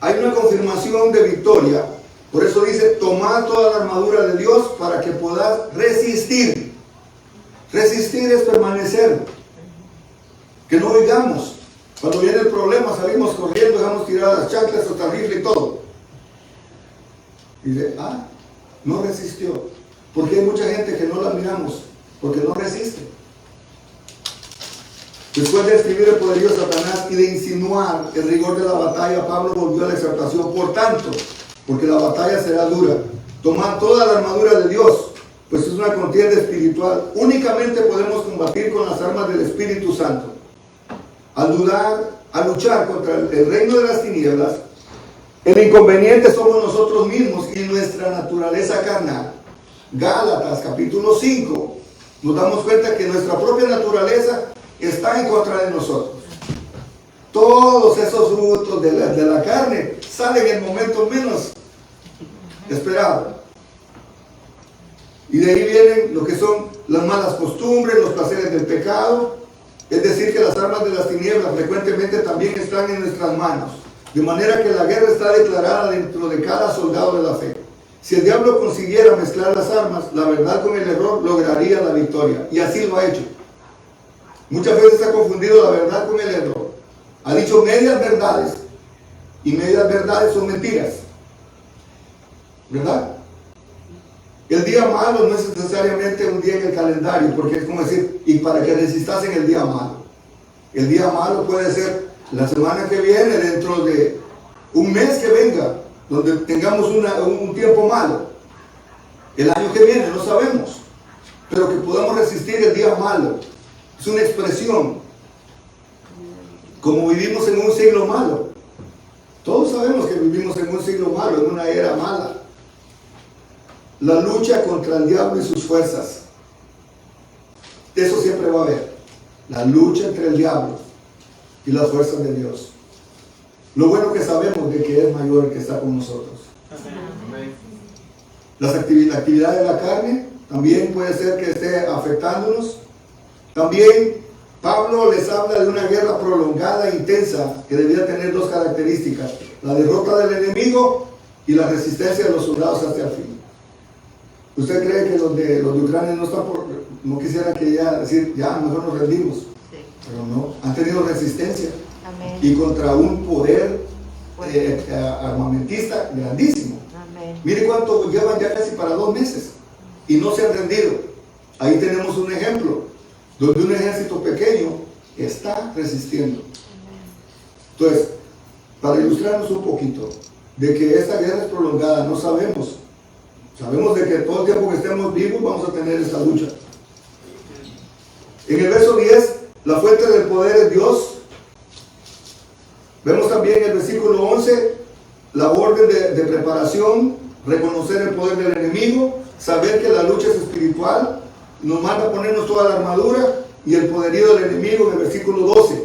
hay una confirmación de victoria. Por eso dice: tomad toda la armadura de Dios para que podáis resistir. Resistir es permanecer. Que no oigamos. Cuando viene el problema salimos corriendo, dejamos tiradas las chanclas, hasta el rifle y todo. Y dice: no resistió. Porque hay mucha gente que no la miramos, porque no resiste. Después de escribir el poderío de Satanás y de insinuar el rigor de la batalla, Pablo volvió a la exhortación: por tanto, porque la batalla será dura, tomad toda la armadura de Dios, pues es una contienda espiritual. Únicamente podemos combatir con las armas del Espíritu Santo. Al luchar contra el reino de las tinieblas, el inconveniente somos nosotros mismos y nuestra naturaleza carnal. Gálatas capítulo 5, nos damos cuenta que nuestra propia naturaleza está en contra de nosotros. Todos esos frutos de la carne salen en el momento menos esperado. Y de ahí vienen lo que son las malas costumbres, los placeres del pecado. Es decir, que las armas de las tinieblas frecuentemente también están en nuestras manos. De manera que la guerra está declarada dentro de cada soldado de la fe. Si el diablo consiguiera mezclar las armas, la verdad con el error, lograría la victoria. Y así lo ha hecho. Muchas veces ha confundido la verdad con el error. Ha dicho medias verdades. Y medias verdades son mentiras. ¿Verdad? El día malo no es necesariamente un día en el calendario, porque es como decir: y para que resistas en el día malo. El día malo puede ser la semana que viene, dentro de un mes que venga, donde tengamos un tiempo malo, el año que viene, no sabemos, pero que podamos resistir el día malo. Es una expresión, como vivimos en un siglo malo. Todos sabemos que vivimos en un siglo malo, en una era mala. La lucha contra el diablo y sus fuerzas. Eso siempre va a haber. La lucha entre el diablo y las fuerzas de Dios. Lo bueno que sabemos de que es mayor el que está con nosotros. La actividad de la carne también puede ser que esté afectándonos. También Pablo les habla de una guerra prolongada e intensa que debía tener dos características: la derrota del enemigo y la resistencia de los soldados hasta el fin. ¿Usted cree que los de Ucrania no quisieran que ya decir, ya mejor nos rendimos? Sí. Pero no, han tenido resistencia. Amén. Y contra un poder armamentista grandísimo. Amén. Mire cuánto llevan ya casi para 2 meses y no se han rendido. Ahí tenemos un ejemplo donde un ejército pequeño está resistiendo. Entonces, para ilustrarnos un poquito de que esta guerra es prolongada, no sabemos. Sabemos de que todo el tiempo que estemos vivos vamos a tener esta lucha. En el verso 10, la fuente del poder es Dios. Vemos también en el versículo 11 la orden de preparación, reconocer el poder del enemigo, saber que la lucha es espiritual. Nos manda a ponernos toda la armadura y el poderío del enemigo en el versículo 12.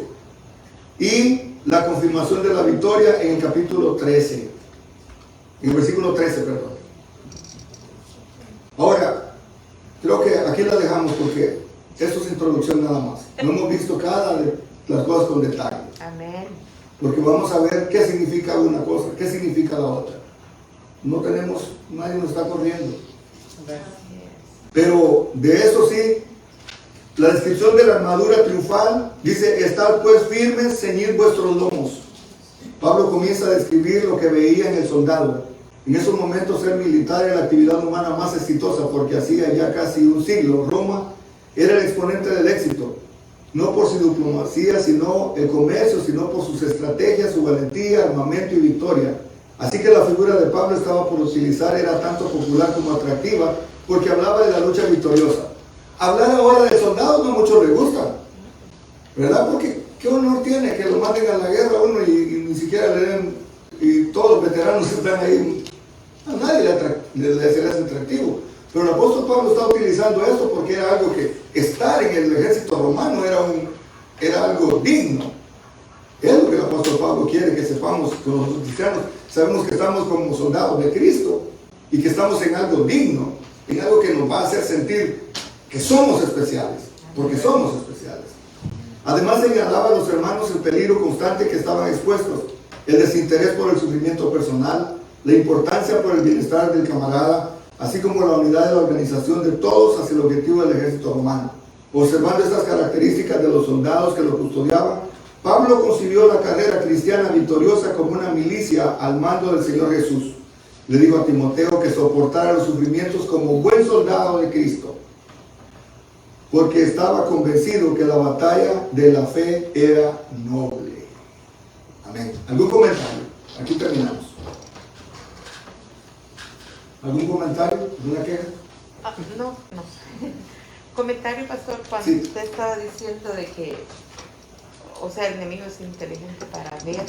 Y la confirmación de la victoria en el capítulo 13. En el versículo 13, perdón. Ahora, creo que aquí la dejamos porque esto es introducción nada más. No hemos visto cada de las cosas con detalle. Amén. Porque vamos a ver qué significa una cosa, qué significa la otra. Nadie nos está corriendo. Pero de eso sí, la descripción de la armadura triunfal dice: estad pues firmes, ceñid vuestros lomos. Pablo comienza a describir lo que veía en el soldado. En esos momentos ser militar era la actividad humana más exitosa, porque hacía ya casi un siglo Roma era el exponente del éxito, no por su diplomacia, sino el comercio, sino por sus estrategias, su valentía, armamento y victoria. Así que la figura de Pablo estaba por utilizar era tanto popular como atractiva, porque hablaba de la lucha victoriosa. Hablar ahora de soldados no mucho le gusta, ¿verdad? Porque qué honor tiene que lo manden a la guerra uno y ni siquiera le den, y todos los veteranos están ahí. A nadie le hace atractivo. Pero el apóstol Pablo está utilizando esto porque era algo que estar en el ejército romano era algo digno. Es lo que el apóstol Pablo quiere que sepamos, que nosotros cristianos sabemos que estamos como soldados de Cristo y que estamos en algo digno, en algo que nos va a hacer sentir que somos especiales, porque somos especiales. Además señalaba a los hermanos el peligro constante que estaban expuestos, el desinterés por el sufrimiento personal, la importancia por el bienestar del camarada, así como la unidad de la organización de todos hacia el objetivo del ejército romano. Observando estas características de los soldados que lo custodiaban, Pablo concibió la carrera cristiana victoriosa como una milicia al mando del Señor Jesús. Le dijo a Timoteo que soportara los sufrimientos como buen soldado de Cristo, porque estaba convencido que la batalla de la fe era noble. Amén. ¿Algún comentario? Aquí terminamos. ¿Algún comentario? ¿Alguna queja? No. Comentario, pastor, cuando sí. Usted estaba diciendo de que, o sea, el enemigo es inteligente para ver